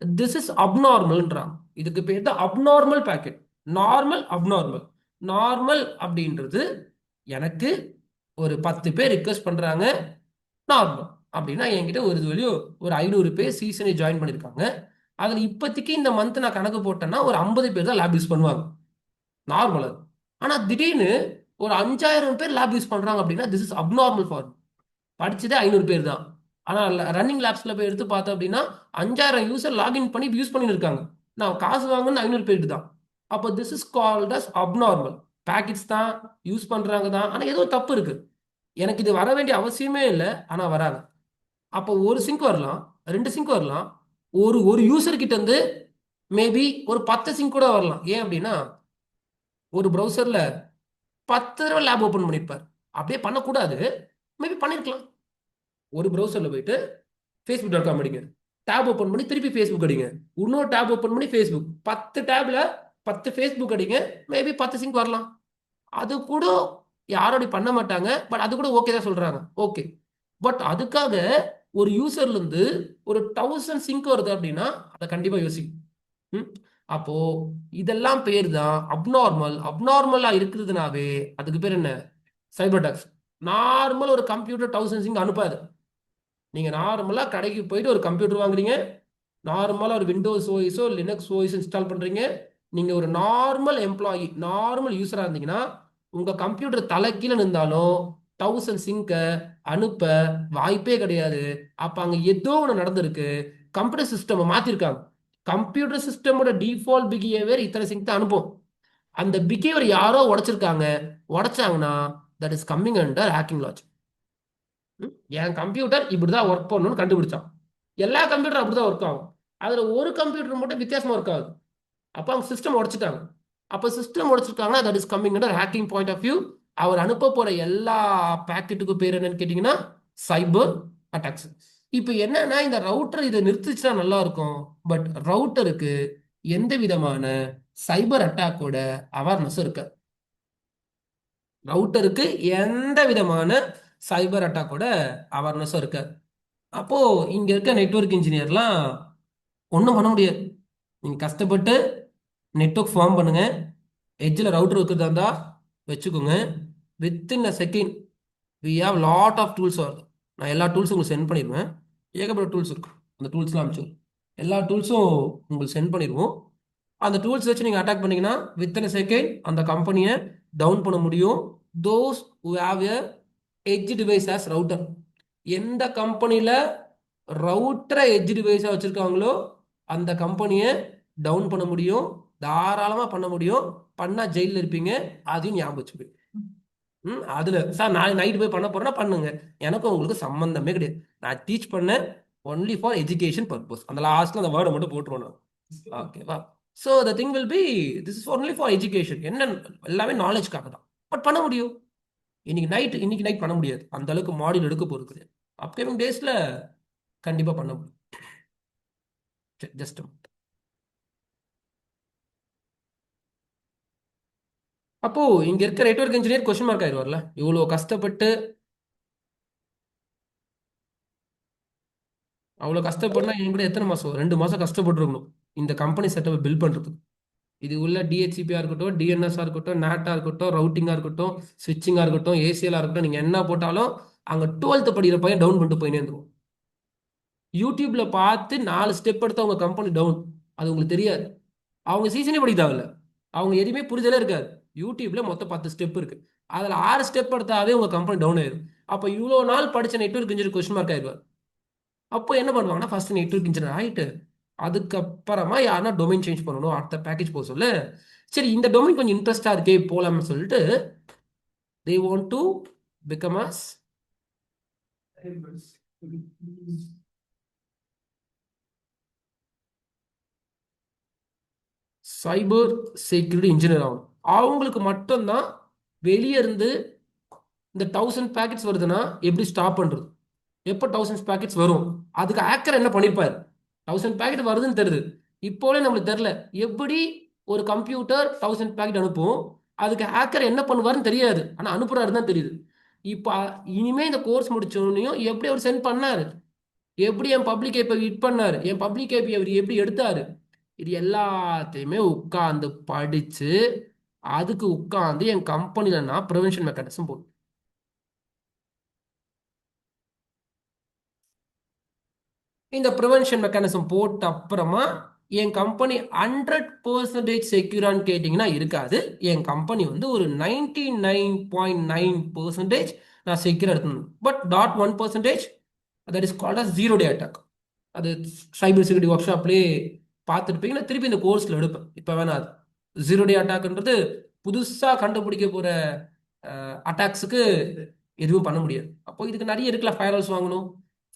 Speaker 1: திஸ் இஸ் அப்நார்மல்ன்றாங்க. இதுக்கு பேர் தான் abnormal packet. Normal, abnormal. Normal அப்படின்றது எனக்கு ஒரு 10 பேர் ரிக்வெஸ்ட் பண்றாங்க நார்மல் அப்படின்னா என்கிட்ட ஒரு இதுவரையும் ஒரு 500 பேர் சீசனை ஜாயின் பண்ணியிருக்காங்க. அதில் இப்போதைக்கு இந்த மந்த் நான் கணக்கு போட்டேன்னா ஒரு 50 பேர் தான் லேப் யூஸ் பண்ணுவாங்க, நார்மல் அது. ஆனால் திடீர்னு ஒரு 5000 பேர் லேப் யூஸ் பண்ணுறாங்க அப்படின்னா திஸ் இஸ் அப்நார்மல் ஃபார். படிச்சதே 500 பேர் தான். ஆனால் ரன்னிங் லேப்ஸில் போய் எடுத்து பார்த்தோம் அப்படின்னா 5000 யூசர் லாகின் பண்ணி யூஸ் பண்ணிட்டு இருக்காங்க. நான் காசு வாங்கன்னு 500 பேருக்கு தான். அப்போ this is called as abnormal. Packets தான் யூஸ் பண்ணுறாங்க தான், ஆனால் ஏதோ தப்பு இருக்கு. எனக்கு இது வர வேண்டிய அவசியமே இல்லை, ஆனால் வராங்க. அப்போ ஒரு சிங்க் வரலாம், 2 சிங்க் வரலாம், ஒரு ஒரு யூசர் கிட்ட இருந்து மேபி ஒரு 10 சிங்க் கூட வரலாம். ஏன் அப்படின்னா ஒரு ப்ரௌசர்ல 10 தடவை லேப் ஓப்பன் பண்ணியிருப்பார். அப்படியே பண்ணக்கூடாது, மேபி பண்ணியிருக்கலாம். ஒரு ப்ரௌசர்ல போயிட்டு facebook.com அடிங்க, டேப் ஓப்பன் பண்ணி திருப்பி ஃபேஸ்புக் அடிங்க, இன்னொரு டேப் ஓப்பன் பண்ணி ஃபேஸ்புக், 10 டேப்ல 10 ஃபேஸ்புக் அடிங்க, மேபி 10 சிங்க் வரலாம். அது கூட யாரும் அப்படி பண்ண மாட்டாங்க. பட் அது கூட ஓகே தான் சொல்றாங்க. ஓகே, பட் அதுக்காக ஒரு யூசர்ல இருந்து ஒரு 1000 சிங்க் வருது அப்படின்னா அதை கண்டிப்பா யோசிக்கும். அப்போ இதெல்லாம் பேர் தான் அப்நார்மல். அப்நார்மலா இருக்கிறதுனாவே அதுக்கு பேர் என்ன? Cyber attacks. நார்மல் ஒரு கம்ப்யூட்டர் 1000 சிங்க் அனுப்பாது. நீங்க நார்மலா கடைக்கு போயிட்டு ஒரு கம்ப்யூட்டர் வாங்குறீங்க, நார்மலா ஒரு விண்டோஸ் ஓஎஸோ லினக்ஸ் ஓஎஸ் இன்ஸ்டால் பண்றீங்க. நீங்க ஒரு நார்மல் எம்ப்ளாயி, நார்மல் யூசரா இருந்தீங்கன்னா உங்க கம்ப்யூட்டர் தலை கீழே நின்றாலும் 1000 சிங்கை அனுப்ப வாய்ப்பே கிடையாது. அப்ப அங்க ஏதோ ஒன்று நடந்திருக்கு. கம்ப்யூட்டர் சிஸ்டம் மாத்திருக்காங்க. கம்ப்யூட்டர் சிஸ்டமோட டிஃபால்ட் பிஹேவியர் இத்தனை சிங்க் தான் அனுப்பும். அந்த பிஹேவியர் யாரோ உடைச்சிருக்காங்க. உடைச்சாங்கன்னா that is coming under hacking logic. என் கம்ப்யூட்டர் இப்படிதான் ஒர்க் பண்ணணும்னு கண்டுபிடிச்சான். எல்லா கம்ப்யூட்டரும் அப்படிதான் ஒர்க் ஆகும். அதுல ஒரு கம்ப்யூட்டர் மட்டும் வித்தியாசமா ஒர்க் ஆகுது. அப்போ அவங்க சிஸ்டம் உடைச்சிட்டாங்க. அப்போ சிஸ்டம் உடைச்சிருக்காங்கன்னா that is coming under hacking point of view. அவர் அனுப்ப போற எல்லா பேக்கெட்டுக்கும் பேர் என்னன்னு கேட்டீங்கன்னா சைபர் அட்டாக்ஸ். இப்போ என்னன்னா இந்த ரவுட்டர் இதை நிறுத்திச்சுன்னா நல்லா இருக்கும். பட் ரவுட்டருக்கு எந்த விதமான சைபர் அட்டாக்கோட அவேர்னஸ் இருக்கு. ரவுட்டருக்கு எந்த விதமான சைபர் அட்டாக்கோட அவேர்னஸும் இருக்கு. அப்போ இங்க இருக்க நெட்வொர்க் இன்ஜினியர்லாம் ஒன்றும் பண்ண முடியாது. நீங்க கஷ்டப்பட்டு நெட்வொர்க் ஃபார்ம் பண்ணுங்க, எட்ஜில் ரவுட்டர் வைக்கிறதா இருந்தா வச்சுக்கோங்க. Within a second we have lot of tools வருது. நான் எல்லா டூல்ஸும் உங்களுக்கு சென்ட் பண்ணிடுவேன். ஏகப்பட்ட டூல்ஸ் இருக்கும். அந்த டூல்ஸ்லாம் அனுப்பிச்சு எல்லா டூல்ஸும் உங்களுக்கு சென்ட் பண்ணிடுவோம். அந்த டூல்ஸ் வச்சு நீங்கள் அட்டாக் பண்ணீங்கன்னா வித்தின் அ செகண்ட் அந்த கம்பெனியை டவுன் பண்ண முடியும். Those who have a edge device as router, எந்த கம்பெனியில் ரவுட்டரை எட்ஜ் டிவைஸாக வச்சுருக்காங்களோ அந்த கம்பெனியை டவுன் பண்ண முடியும். தாராளமாக பண்ண முடியும். பண்ணால் ஜெயிலில் இருப்பீங்க. அதையும் ஞாபகம் வச்சுப்பீங்க. அதில் சார் நான் நைட்டு போய் பண்ண போகிறேன்னா பண்ணுங்க, எனக்கும் உங்களுக்கு சம்மந்தமே கிடையாது. நான் டீச் பண்ணேன் ஒன்லி ஃபார் எஜுகேஷன் பர்பஸ். அந்த லாஸ்ட்டில் அந்த வேர்டை மட்டும் போட்டுருவோம். ஓகேவா? So the thing will be this is only for education. என்ன எல்லாமே நாலேஜ்க்காக தான். பட் பண்ண முடியும். இன்னைக்கு நைட் பண்ண முடியாது. அந்த அளவுக்கு மாடியூல் எடுக்க போகிறது கிடையாது. அப்கமிங் டேஸில் கண்டிப்பாக பண்ண முடியும். ஜஸ்ட் அப்போ இங்க இருக்க நெட்வொர்க் இன்ஜினியர் கொஸ்டின் மார்க் ஆயிடுவார்ல. இவ்வளோ கஷ்டப்பட்டு அவ்வளோ கஷ்டப்படனா என் கூட எத்தனை மாதம் 2 மாதம் கஷ்டப்பட்டுருக்கணும் இந்த கம்பெனி செட்டப்பை பில்ட் பண்ணுறதுக்கு. இது உள்ள டிஹெச்சிபியாக இருக்கட்டும், டிஎன்எஸ்ஸாக இருக்கட்டும், நேட்டாக இருக்கட்டும், ரவுட்டிங்காக இருக்கட்டும், ஸ்விட்சிங்காக இருக்கட்டும், ஏசிஎல்லாக இருக்கட்டும், நீங்கள் என்ன போட்டாலும் அங்கே 12th படிக்கிற பையன் டவுன் பண்ணிட்டு போயினே இருந்துரும். யூடியூப்ல பார்த்து 4 ஸ்டெப் எடுத்து அவங்க கம்பெனி டவுன், அது உங்களுக்கு தெரியாது. அவங்க சீசனே படிக்க தேவையில்ல, அவங்க எதுவுமே புரிதலே இருக்காது. யூடியூப்ல மொத்தம் 10 ஸ்டெப் இருக்கு, அதில் 6 ஸ்டெப் எடுத்தாவே உங்க கம்பெனி டவுன் ஆயிடும். அப்போ இவ்வளோ நாள் படித்த நெட்வொர்க் இன்ஜினியர் கொஸ்டின் மார்க் ஆயிடுவார். அப்போ என்ன பண்ணுவாங்கன்னா ஃபர்ஸ்ட் நெட்வொர்க் இன்ஜினியர் ஆகிட்டு அதுக்கப்புறமா யாருன்னா டொமைன் சேஞ்ச் பண்ணணும், அடுத்த பேக்கேஜ் போக சொல்ல, சரி இந்த டொமைன் கொஞ்சம் இன்ட்ரெஸ்டா இருக்கே போலாம்னு சொல்லிட்டு they want to become as cyber security engineer ஆகும். அவங்களுக்கு மட்டும்தான் வெளியே இருந்து இந்த 1000 பேக்கெட்ஸ் வருதுன்னா எப்படி ஸ்டாப் பண்றது, எப்போ 1000 பேக்கெட்ஸ் வரும், அதுக்கு ஹேக்கர் என்ன பண்ணிருப்பாரு. 1000 பேக்கெட் வருதுன்னு தெரியுது, இப்போலே நம்மளுக்கு தெரியல எப்படி ஒரு கம்ப்யூட்டர் 1000 பேக்கெட் அனுப்பும், அதுக்கு ஹேக்கர் என்ன பண்ணுவாருன்னு தெரியாது, ஆனால் அனுப்புறாருன்னு தான் தெரியுது. இப்போ இனிமே இந்த கோர்ஸ் முடிச்சோடனையும் எப்படி அவர் சென்ட் பண்ணாரு, எப்படி என் பப்ளிக் ஐபி ஹிட் பண்ணாரு, என் பப்ளிக் ஐபி அவர் எப்படி எடுத்தாரு, இது எல்லாத்தையுமே உட்காந்து படிச்சு அதுக்கு உட்காந்து என் கம்பெனில நான் ப்ரிவென்ஷன் மெக்கானிசம் போட்டு இந்த ப்ரிவென்ஷன் மெக்கானிசம் போட்ட அப்புறமா என் கம்பெனி 100% செக்யூரான்னு கேட்டிங்கன்னா இருக்காது. என் கம்பெனி வந்து ஒரு 99.9% நான் செக்யூர் எடுக்கணும். But 0.1% that is called as 0 day attack. அது சைபர் செக்யூரிட்டி ஒர்க் ஷாப்லேயே பார்த்துருப்பீங்க. நான் திருப்பி இந்த கோர்ஸில் எடுப்பேன். இப்போ வேணா அது 0 டே அட்டாக்ன்றது புதுசாக கண்டுபிடிக்க போகிற அட்டாக்ஸுக்கு எதுவும் பண்ண முடியாது. அப்போ இதுக்கு நிறைய இருக்குல்ல, ஃபயர்வால்ஸ் வாங்கணும்,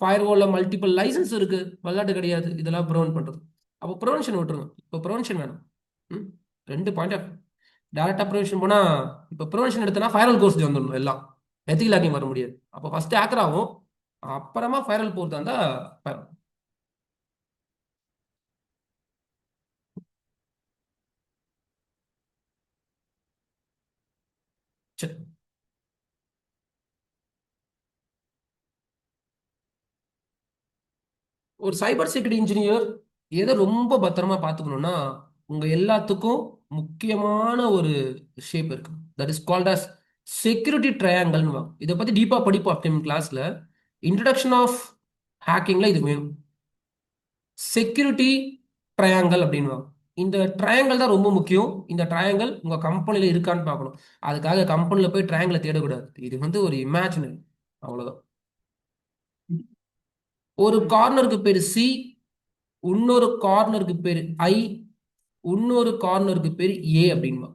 Speaker 1: ஃபயர்வாலில் மல்டிபிள் லைசன்ஸ் இருக்கு, விளையாட்டு கிடையாது, இதெல்லாம் ப்ரிவென்ட் பண்ணுறது. அப்போ ப்ரிவென்ஷன் விட்டுருங்க, இப்போ ப்ரிவென்ஷன் வேணும். 2 பாயிண்ட் ஆஃப் டேரக்டாக ப்ரிவென்ஷன் போனால், இப்போ ப்ரிவென்ஷன் எடுத்தனா ஃபயர்வால் கோர்ஸ் வந்துடணும், எல்லாம் எத்திக்கல் ஹேக்கிங் வர முடியாது. அப்போ ஃபர்ஸ்ட் ஹேக்கர் ஆகும், அப்புறமா ஃபயர்வால் போகிறதா இருந்தால் ஃபயர். சரி, ஒரு சைபர் செக்யூரிட்டி இன்ஜினியர் எதை ரொம்ப பத்திரமா பார்த்துக்கணும்னா, உங்க எல்லாத்துக்கும் முக்கியமான ஒரு ஷேப் இருக்கு, that is called as security ட்ரையாங்கல்னு. இதை பத்தி டீப்பா படிப்போம் அப்கமிங் கிளாஸ்ல. இன்ட்ரடக்ஷன் ஆஃப் ஹேக்கிங்ல இது வேணும். செக்யூரிட்டி ட்ரையாங்கல் அப்படின்னு இந்த ட்ரையாங்கல் தான் ரொம்ப முக்கியம். இந்த ட்ரையாங்கல் உங்க கம்பெனில இருக்கான்னு பார்க்கணும். அதுக்காக கம்பெனில போய் ட்ரையாங்கலை தேடக்கூடாது. இது வந்து ஒரு இமேஜினரி, அவ்வளவுதான். ஒரு கார்னருக்கு பேரு சி, இன்னொரு கார்னருக்கு பேரு ஐ, இன்னொரு கார்னருக்கு பேரு ஏ அப்படின்பா.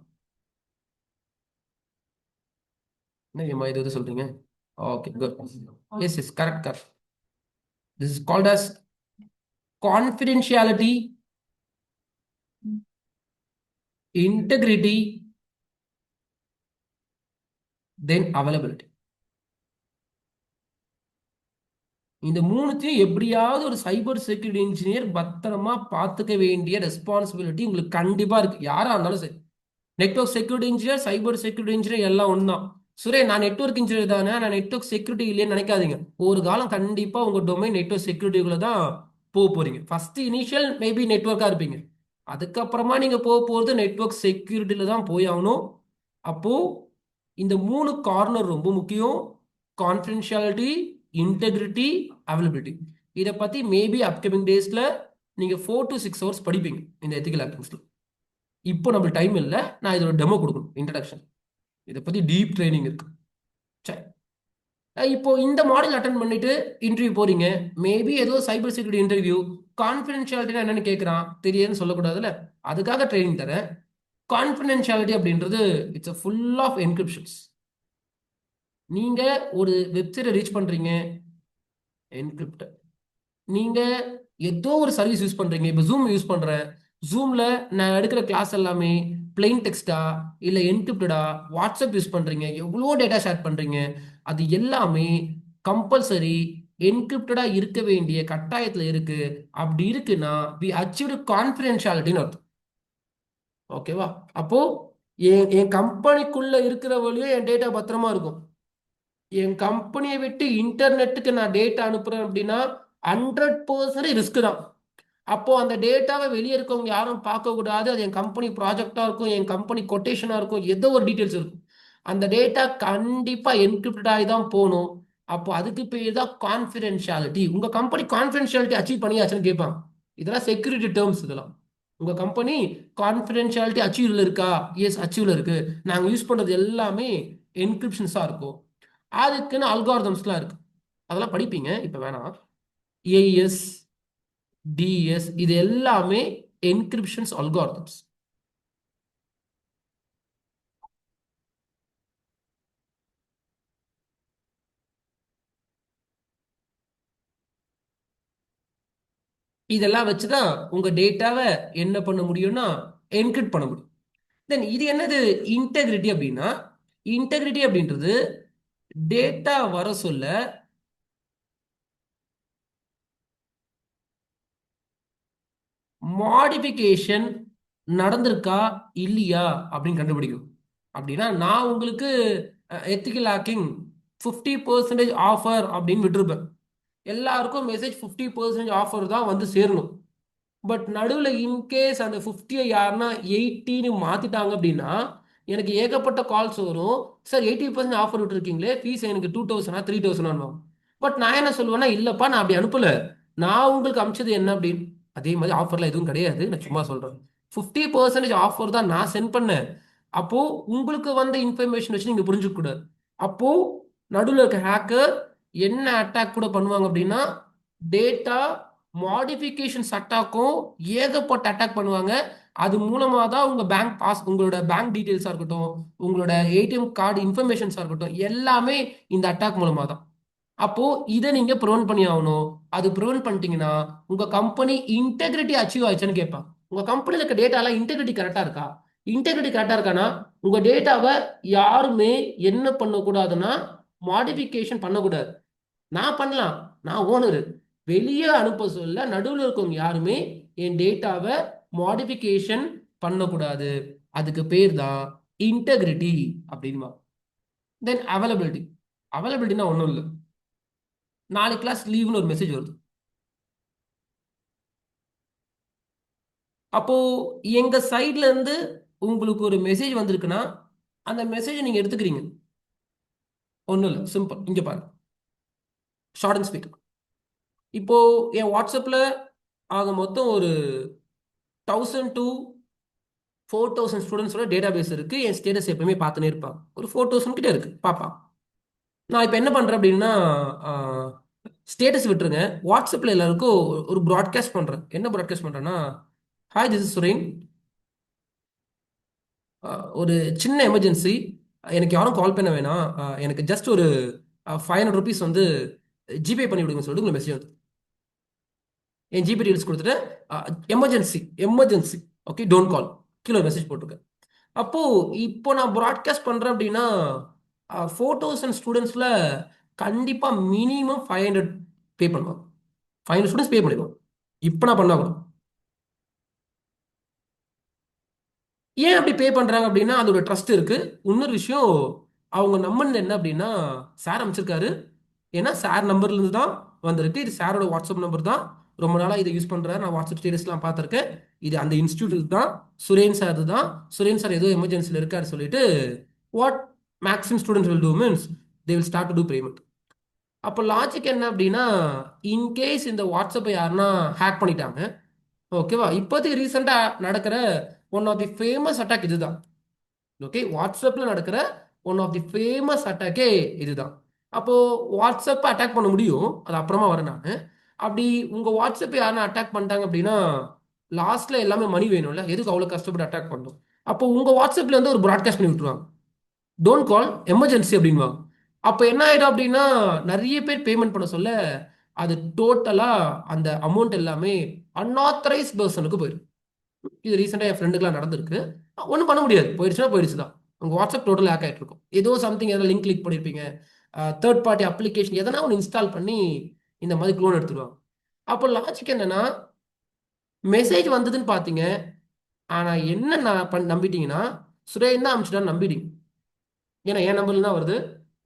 Speaker 1: என்ன இது சொல்றீங்க? Okay, good. Yes yes, correct correct. This is called as confidentiality, integrity, then availability. இந்த மூணுத்தையும் எப்படியாவது ஒரு சைபர் செக்யூரிட்டி இன்ஜினியர் பத்திரமா பார்த்துக்க வேண்டிய ரெஸ்பான்சிபிலிட்டி உங்களுக்கு கண்டிப்பா இருக்கு, யாரா இருந்தாலும் சரி. Network security engineer, cyber security engineer எல்லாம் ஒன்றுதான். சுரே நான் நெட்வொர்க் இன்ஜினியர் தானே, நான் நெட்வொர்க் செக்யூரிட்டி இல்லைன்னு நினைக்காதீங்க. ஒரு காலம் கண்டிப்பா உங்க டொமைன் நெட்வொர்க் செக்யூரிட்டிக்குள்ள தான் போக போறீங்க. ஃபர்ஸ்ட் இனிஷியல் மேபி நெட்வொர்க்கா இருப்பீங்க, அதுக்கப்புறமா நீங்க போக போறது நெட்வொர்க் செக்யூரிட்டியில தான் போய் ஆகணும். அப்போ இந்த 3 கார்னர் ரொம்ப முக்கியம். Confidentiality, integrity, availability. இதை பற்றி மேபி அப்கமிங் டேஸில் நீங்கள் 4 to 6 hours படிப்பீங்க இந்த எத்திக்கல் ஆக்டிங்ஸில். இப்போ நம்மளுக்கு டைம் இல்லை, நான் இதோட டெமோ கொடுக்கணும், இன்ட்ரடக்ஷன். இதை பற்றி டீப் ட்ரைனிங் இருக்கு. சரி, இப்போ இந்த மாடல் அட்டன் பண்ணிட்டு இன்டர்வியூ போறீங்க. மேபி ஏதோ சைபர் செக்யூரிட்டி இன்டர்வியூ, கான்ஃபிடென்ஷியாலிட்டினா என்னன்னு கேட்குறான், தெரியுதுன்னு சொல்லக்கூடாதுல்ல, அதுக்காக ட்ரைனிங் தரேன். கான்ஃபிடென்ஷியாலிட்டி அப்படின்றது இட்ஸ் ஃபுல் ஆஃப் என்கிரிப்ஷன்ஸ். நீங்க ஒரு வெப்சைட்டை ரீச் பண்றீங்க, என்கிரிப்ட். நீங்க ஏதோ ஒரு சர்வீஸ் யூஸ் பண்றீங்க, இப்போ ஜூம் யூஸ் பண்றேன். ஜூம்ல நான் எடுக்கிற கிளாஸ் எல்லாமே பிளெயின் டெக்ஸ்டா இல்ல என்கிரிப்டடா, வாட்ஸ்அப் யூஸ் பண்றீங்க, எவ்வளோ டேட்டா ஷேர் பண்றீங்க, அது எல்லாமே கம்பல்சரி என்கிரிப்டடா இருக்க வேண்டிய கட்டாயத்துல இருக்கு. அப்படி இருக்குன்னா வி அச்சீவ்டு கான்ஃபிடென்ஷியாலிட்டின்னு அர்த்தம். ஓகேவா? அப்போ என் கம்பெனிக்குள்ள இருக்கிற வழியும் என் டேட்டா பத்திரமா இருக்கும். என் கம்பெனியை விட்டு இன்டர்நெட்டுக்கு நான் டேட்டா அனுப்புறேன் அப்படின்னா 100% ரிஸ்க் தான். அப்போ அந்த டேட்டாவை வெளியே இருக்கவங்க யாரும் பார்க்கக்கூடாது. அது என் கம்பெனி ப்ராஜெக்டா இருக்கும், என் கம்பெனி கொட்டேஷனா இருக்கும், ஏதோ ஒரு டீட்டெயில்ஸ் இருக்கும். அந்த டேட்டா கண்டிப்பா என்கிரிப்டட் ஆகி தான் போகணும். அப்போ அதுக்கு பேர் தான் கான்ஃபிடென்ஷியாலிட்டி. உங்க கம்பெனி கான்ஃபிடென்ஷியாலிட்டி அச்சீவ் பண்ணியாச்சுன்னு கேட்பாங்க. இதெல்லாம் செக்யூரிட்டி டேர்ம்ஸ். இதெல்லாம் உங்க கம்பெனி கான்ஃபிடென்ஷியாலிட்டி அச்சீவ்ல இருக்கா? எஸ், அச்சீவ்ல இருக்கு. நாங்க யூஸ் பண்றது எல்லாமே என்கிரிப்ஷன்ஸா இருக்கும். அதுக்குன்னு அல்காரிதம்ஸ்லாம் இருக்கு, அதெல்லாம் படிப்பீங்க, இப்ப வேணாம். ஏஇஎஸ், டிஎஸ், இது எல்லாமே என்கிரிப்ஷன்ஸ் அல்காரிதம்ஸ். இதெல்லாம் வச்சுதான் உங்க டேட்டாவை என்ன பண்ண முடியும்னா என்கிரிப்ட் பண்ண முடியும். தென் இது என்னது இன்டெகிரிட்டி அப்படின்னா, இன்டெகிரிட்டி அப்படின்றது டேட்டா வர சொல்ல மாடிஃபிகேஷன் நடந்திருக்கா இல்லையா அப்படின்னு கண்டுபிடிக்கும். அப்படின்னா நான் உங்களுக்கு எத்திக்கல் ஹேக்கிங் 50% ஆஃபர் அப்படின்னு விட்டுருப்பேன். எல்லாருக்கும் மெசேஜ் 50% ஆஃபர் தான் வந்து சேரணும். பட் நடுவில் இன்கேஸ் அந்த 50 யாருன்னா 80ன்னு மாத்திட்டாங்க அப்படின்னா எனக்கு ஏகப்பட்ட கால்ஸ் வரும். சார் 80% ஆஃபர் விட்டுருக்கீங்களே, ஃபீஸ் எனக்கு 2000 3000. பட் நான் என்ன சொல்லுவேன்னா, இல்லப்பா நான் அப்படி அனுப்பல, நான் உங்களுக்கு அனுப்பிச்சது என்ன அப்படின்னு. அதே மாதிரி ஆஃபர்லாம் எதுவும் கிடையாது, நான் சும்மா சொல்றேன். 50% ஆஃபர் தான் நான் சென்ட் பண்ணேன். அப்போ உங்களுக்கு வந்த இன்ஃபர்மேஷன் வச்சு நீங்க புரிஞ்சுக்க கூடாது. அப்போ நடுவில் இருக்க ஹேக்கர் என்ன அட்டாக் கூட பண்ணுவாங்க அப்படின்னா, டேட்டா மாடிஃபிகேஷன்ஸ் அட்டாக்கும் ஏகப்பட்ட அட்டாக் பண்ணுவாங்க. அது மூலமா தான் உங்க பேங்க் பாஸ், உங்களோட பேங்க் டீடைல்ஸா இருக்கட்டும், உங்களோட ஏடிஎம் கார்டு இன்ஃபர்மேஷன்ஸா இருக்கட்டும், எல்லாமே இந்த அட்டாக் மூலமா தான். அப்போ இதை நீங்க ப்ரிவென்ட் பண்ணி ஆகணும். அது ப்ரிவென்ட் பண்ணிட்டீங்கன்னா உங்க கம்பெனி இன்டெகிரிட்டி அச்சீவ் ஆயிடுச்சுன்னு கேட்பாங்க. உங்க கம்பெனில இருக்க டேட்டாலாம் இன்டெகிரிட்டி கரெக்டா இருக்கா? இன்டெகிரிட்டி கரெக்டா இருக்கானா உங்க டேட்டாவை யாருமே என்ன பண்ணக்கூடாதுன்னா மாடிஃபிகேஷன் பண்ணக்கூடாது. நான் பண்ணலாம், நான் ஓனரு. வெளியே அனுப்ப சொல்ல நடுவில் இருக்கவங்க யாருமே என் டேட்டாவை மாடிஃபிகேஷன் பண்ணக்கூடாது. அதுக்கு பேர் தான் இன்டெகிரிட்டி அப்படின்மா. தென் அவைலபிலிட்டி. அவைலபிலிட்டினா ஒன்றும் இல்லை, நாளைக்கு கிளாஸ் லீவ்னு ஒரு மெசேஜ் வருது. அப்போ எங்க சைட்ல இருந்து உங்களுக்கு ஒரு மெசேஜ் வந்திருக்குன்னா அந்த மெசேஜை நீங்க எடுத்துக்கிறீங்க. ஒன்றும் இல்லை, சிம்பிள். இங்க பாருங்க, ஷார்ட் அண்ட் ஸ்வீட். இப்போ என் வாட்ஸ்அப்ல ஆக மொத்தம் ஒரு 1000 to 4000 ஸ்டூடெண்ட்ஸோட டேட்டா பேஸ் இருக்கு. என் ஸ்டேட்டஸ் எப்பவுமே பார்த்துனே இருப்பாங்க. ஒரு 4000 கிட்ட இருக்கு, பாப்பா. நான் இப்போ என்ன பண்றேன் அப்படின்னா, ஸ்டேட்டஸ் விட்டுருங்க, வாட்ஸ்அப்ல எல்லாருக்கும் ஒரு ப்ராட்காஸ்ட் பண்றேன். என்ன ப்ராட்காஸ்ட் பண்றேன்னா, ஹாய் திஸ் இஸ் சுரேன், ஒரு சின்ன எமர்ஜென்சி, எனக்கு யாரும் கால் பண்ண வேணாம், எனக்கு ஜஸ்ட் ஒரு 500 rupees வந்து ஜிபே பண்ணி விடுங்க சொல்லிட்டு உங்களுக்கு மெசேஜ் வந்து என் ஜிபே டீல்ஸ் கொடுத்துட்டு emergency emergency okay don't call கீழே மெசேஜ் போட்டிருக்கேன். அப்போ இப்போ நான் ப்ராட்காஸ்ட் பண்றேன் அப்படின்னா 4000 ஸ்டூடெண்ட்ஸ்ல கண்டிப்பா மினிமம் 500 பே பண்ணுவாங்க. 500 ஸ்டூடெண்ட்ஸ் பே பண்ணிடுவாங்க. இப்போ நான் பண்ணா கூட ஏன் அப்படி பே பண்றாங்க அப்படின்னா அதோட ட்ரஸ்ட் இருக்கு. இன்னொரு விஷயம், அவங்க நம்பர் என்ன அப்படின்னா சார் அமைச்சிருக்காரு. ஏன்னா சார் நம்பர்ல இருந்து தான் வந்திருக்கு. இது சாரோட வாட்ஸ்அப் நம்பர் தான், ரொம்ப நாளா இதை யூஸ் பண்றாரு. நான் வாட்ஸ்அப் ஸ்டேட்டஸ்லாம் பார்த்துருக்கேன். இது அந்த இன்ஸ்டியூட் தான், சுரேன் சார் தான். சுரேன் சார் ஏதோ எமர்ஜென்சியில் இருக்காரு சொல்லிட்டு what maximum students will do means they will start to do payment. அப்போ லாஜிக் என்ன அப்படின்னா, இன்கேஸ் இந்த வாட்ஸ்அப்பை யாருன்னா ஹேக் பண்ணிட்டாங்க, ஓகேவா, இப்போதைக்கு ரீசெண்டாக நடக்கிற one of the famous attack இதுதான். ஓகே, வாட்ஸ்அப்பில் நடக்கிற ஒன் ஆஃப் தி ஃபேமஸ் அட்டாக்கே இதுதான். அப்போது வாட்ஸ்அப்பை அட்டாக் பண்ண முடியும், அது அப்புறமா வரேன் நான். அப்படி உங்கள் வாட்ஸ்அப்பை யாருன்னா அட்டாக் பண்ணிட்டாங்க அப்படின்னா லாஸ்ட்டில் எல்லாமே மணி வேணும்ல, எதுக்கு அவ்வளோ கஷ்டப்பட்டு அட்டாக் பண்ணணும்? அப்போ உங்கள் வாட்ஸ்அப்பில் வந்து ஒரு ப்ராட்காஸ்ட் பண்ணி விட்டுருவாங்க, டோன்ட் கால் எமர்ஜென்சி அப்படின்வாங்க. அப்போ என்ன ஆகிடும் அப்படின்னா நிறைய பேர் பேமெண்ட் பண்ண சொல்ல அது டோட்டலாக அந்த அமௌண்ட் எல்லாமே அன்ஆத்தரைஸ் பர்சனுக்கு போயிடும். இது ரீசெண்டாக என் ஃப்ரெண்டுக்கெலாம் நடந்திருக்கு. ஒன்றும் பண்ண முடியாது, போயிடுச்சுன்னா போயிடுச்சு தான். உங்கள் வாட்ஸ்அப் டோட்டல் ஹேக் ஆகிட்டு இருக்கும். ஏதோ சம்திங் எதாவது லிங்க் கிளிக் பண்ணியிருப்பீங்க, தேர்ட் பார்ட்டி அப்ளிகேஷன் எதனா ஒன்று இன்ஸ்டால் பண்ணி இந்த மாதிரி க்ளோன் எடுத்துருவாங்க. அப்போ லாஜிக் என்னன்னா, மெசேஜ் வந்ததுன்னு பார்த்தீங்க, ஆனால் என்ன நம்பிட்டீங்கன்னா சுரேன் தான் அனுப்பிச்சிட்டான்னு நம்பிட்டீங்க. ஏன்னா என் நம்பர்ல தான் வருது,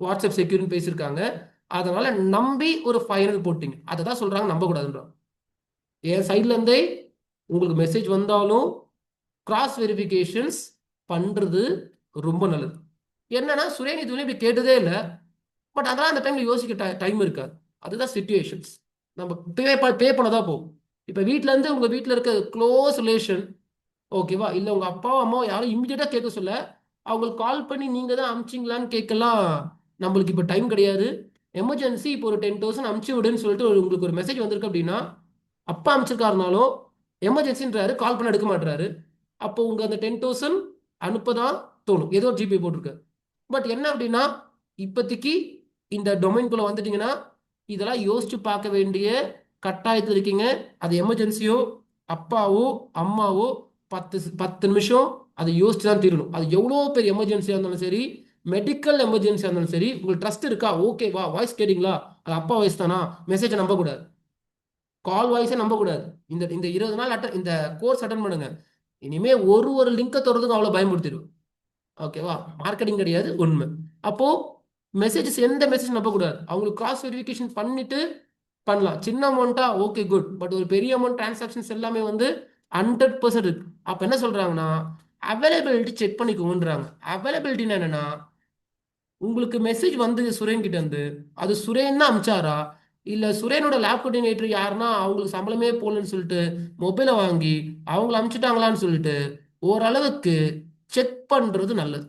Speaker 1: வாட்ஸ்அப் செக்யூர்னு பேசியிருக்காங்க, அதனால நம்பி ஒரு 500 போட்டீங்க. அதை தான் சொல்றாங்க நம்பக்கூடாதுன்றாங்க. என் சைட்ல இருந்தே உங்களுக்கு மெசேஜ் வந்தாலும் கிராஸ் வெரிஃபிகேஷன்ஸ் பண்றது ரொம்ப நல்லது. என்னன்னா சுரேன் இதுவரை இப்படி கேட்டதே இல்லை, பட் அதெல்லாம் அந்த டைம்ல யோசிக்க டைம் இருக்காது. அதுதான் சிச்சுவேஷன்ஸ். நம்ம பே பண்ணதான் போகும். இப்போ வீட்டில இருந்து உங்க வீட்டில் இருக்க க்ளோஸ் ரிலேஷன், ஓகேவா, இல்லை உங்க அப்பா அம்மா யாரும் இம்மிடியட்டா கேட்க சொல்ல அவங்களுக்கு கால் பண்ணி நீங்க தான் அனுப்பிச்சிங்களான்னு கேட்கலாம் நம்மளுக்கு இப்போ டைம் கிடையாது. எமர்ஜென்சி இப்போ ஒரு 10,000 அனுப்பிச்சு விடுன்னு சொல்லிட்டு உங்களுக்கு ஒரு மெசேஜ் வந்திருக்கு அப்படின்னா, அப்பா அனுப்பிச்சிருக்காருனாலும் எமர்ஜென்சின்றாரு, கால் பண்ண எடுக்க மாட்டாரு. அப்போ உங்க அந்த 10,000 அனுப்பதான் தோணும், ஏதோ ஜிபே போட்டிருக்காரு. பட் என்ன அப்படின்னா, இப்போதைக்கு இந்த டொமைன்குள்ள வந்துட்டீங்கன்னா இதெல்லாம் யோசிச்சு பார்க்க வேண்டிய கட்டாயத்தில் இருக்கீங்க. அது எமர்ஜென்சியோ அப்பாவோ அம்மாவோ 10 நிமிஷம் அதை யோசிச்சு தான் தீரணும். அது எவ்வளோ பெரிய எமர்ஜென்சியாக இருந்தாலும் சரி, மெடிக்கல் எமர்ஜென்சியாக இருந்தாலும் சரி, உங்களுக்கு ட்ரஸ்ட் இருக்கா, ஓகேவா, வாய்ஸ் கேட்டிங்களா, அது அப்பா வாய்ஸ் தானா, மெசேஜை நம்பக்கூடாது, கால் வாய்ஸை நம்பக்கூடாது. இந்த இந்த 20 நாள் இந்த கோர்ஸ் அட்டன் பண்ணுங்க, இனிமே ஒரு லிங்கை தொடர்றதுக்கு அவ்வளோ பயன்படுத்திடும். ஓகேவா, மார்க்கெட்டிங் கிடையாது, உண்மை. அப்போ மெசேஜஸ் எந்த மெசேஜ் நம்பக்கூடாது, அவங்களுக்கு கிராஸ் வெரிஃபிகேஷன் பண்ணிட்டு பண்ணலாம். சின்ன அமௌண்ட்டா ஓகே குட், பட் ஒரு பெரிய அமௌண்ட் டிரான்சாக்ஷன்ஸ் எல்லாமே வந்து 100% இருக்கு. அப்போ என்ன சொல்றாங்கன்னா அவைலபிலிட்டி செக் பண்ணிக்கோன்றாங்க. அவைலபிலிட்டின்னு என்னன்னா, உங்களுக்கு மெசேஜ் வந்து சுரேன் கிட்ட இருந்து அது சுரேன் தான் அமிச்சாரா, இல்ல சுரேனோட லேப் கோஆர்டினேட்டர் யாருன்னா அவங்களுக்கு சம்பளமே போலன்னு சொல்லிட்டு மொபைலை வாங்கி அவங்கள அமிச்சிட்டாங்களான்னு சொல்லிட்டு ஓரளவுக்கு செக் பண்றது நல்லது.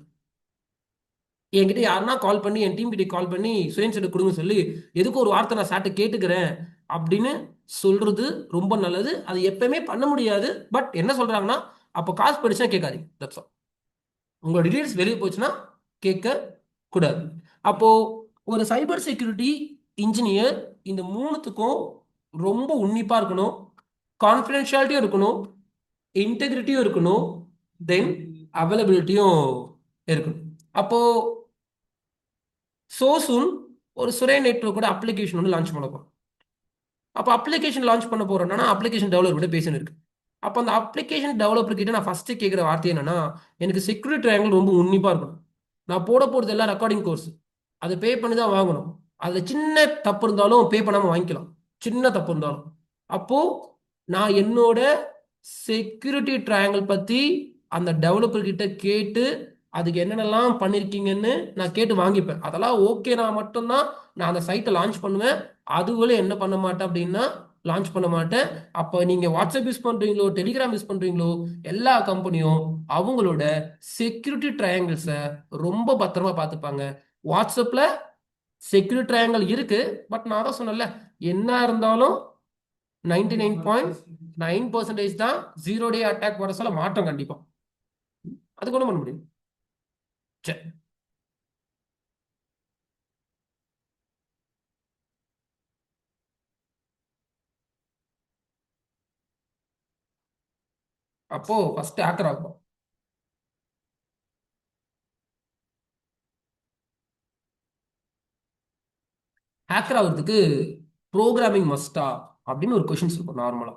Speaker 1: என்கிட்ட யாருன்னா கால் பண்ணி, என் டீம் கிட்ட கால் பண்ணி சுரேன் செட்டு கொடுங்க சொல்லி எதுக்கு ஒரு வார்த்தை நான் சாட்டை கேட்டுக்கிறேன் அப்படின்னு சொல்றது ரொம்ப நல்லது. அது எப்பவுமே பண்ண முடியாது, பட் என்ன சொல்றாங்கன்னா அப்போ காசு போயிடுச்சுன்னா கேட்காதீங்க, தட்ஸ் ஆல். உங்களோட டீடைல்ஸ் வெளியே போச்சுன்னா கேட்க கூடாது. அப்போ ஒரு சைபர் செக்யூரிட்டி இன்ஜினியர் இந்த மூணுத்துக்கும் ரொம்ப உன்னிப்பா இருக்கணும், கான்ஃபிடென்ஷியாலிட்டியும் இருக்கணும், இன்டெகிரிட்டியும் இருக்கணும், தென் அவைலபிலிட்டியும் இருக்கணும். அப்போ சோசூன் ஒரு சுரேன் நெட்வொர்க் கூட அப்ளிகேஷன் வந்து லான்ச் பண்ண போறோம். அப்போ அப்ளிகேஷன் லான்ச் பண்ண போறோம்னா அப்ளிகேஷன் டெவலப்பர் கிட்ட பேசினு இருக்கு. அப்போ அந்த அப்ளிகேஷன் டெவலப்பர் கிட்ட நான் ஃபர்ஸ்ட் கேட்குற வார்த்தை என்னன்னா, எனக்கு செக்யூரிட்டி ட்ரையாங்கிள் ரொம்ப உன்னிப்பா இருக்கணும். நான் போட போகிறது எல்லாம் ரெக்கார்டிங் கோர்ஸ், அதை பே பண்ணி தான் வாங்கணும். அதில் சின்ன தப்பு இருந்தாலும் பே பண்ணாமல் வாங்கிக்கலாம், சின்ன தப்பு இருந்தாலும். அப்போ நான் என்னோட செக்யூரிட்டி ட்ரையாங்கிள் பற்றி அந்த டெவலப்பர் கிட்ட கேட்டு அதுக்கு என்னென்னலாம் பண்ணியிருக்கீங்கன்னு நான் கேட்டு வாங்கிப்பேன். அதெல்லாம் ஓகேனா மட்டும்தான் நான் அந்த சைட்டை லான்ச் பண்ணுவேன். அதுவரை என்ன பண்ண மாட்டேன் அப்படின்னா லான்ச் பண்ண மாட்டேன். அப்போ நீங்கள் வாட்ஸ்அப் யூஸ் பண்ணுறீங்களோ, டெலிகிராம் யூஸ் பண்ணுறீங்களோ, எல்லா கம்பெனியும் அவங்களோட செக்யூரிட்டி ட்ரையாங்கிள்ஸை ரொம்ப பத்திரமா பார்த்துப்பாங்க. வாட்ஸ்அப்பில் செக்யூரிட்டி ட்ரையாங்கிள் இருக்கு, பட் நான் தான் சொன்னேன்ல, என்ன இருந்தாலும் 99.9% தான் 0 டே அட்டாக் வர சொல்ல மாட்டோம் கண்டிப்பா. அதுக்கு ஒன்றும் பண்ண முடியும். சரி, அப்போ ஃபர்ஸ்ட் ஹேக்கர் ஆகும். ஹேக்கர் ஆகிறதுக்கு ப்ரோக்ராமிங் மஸ்டா அப்படின்னு ஒரு கொஷின்ஸ் இருக்கும் நார்மலா.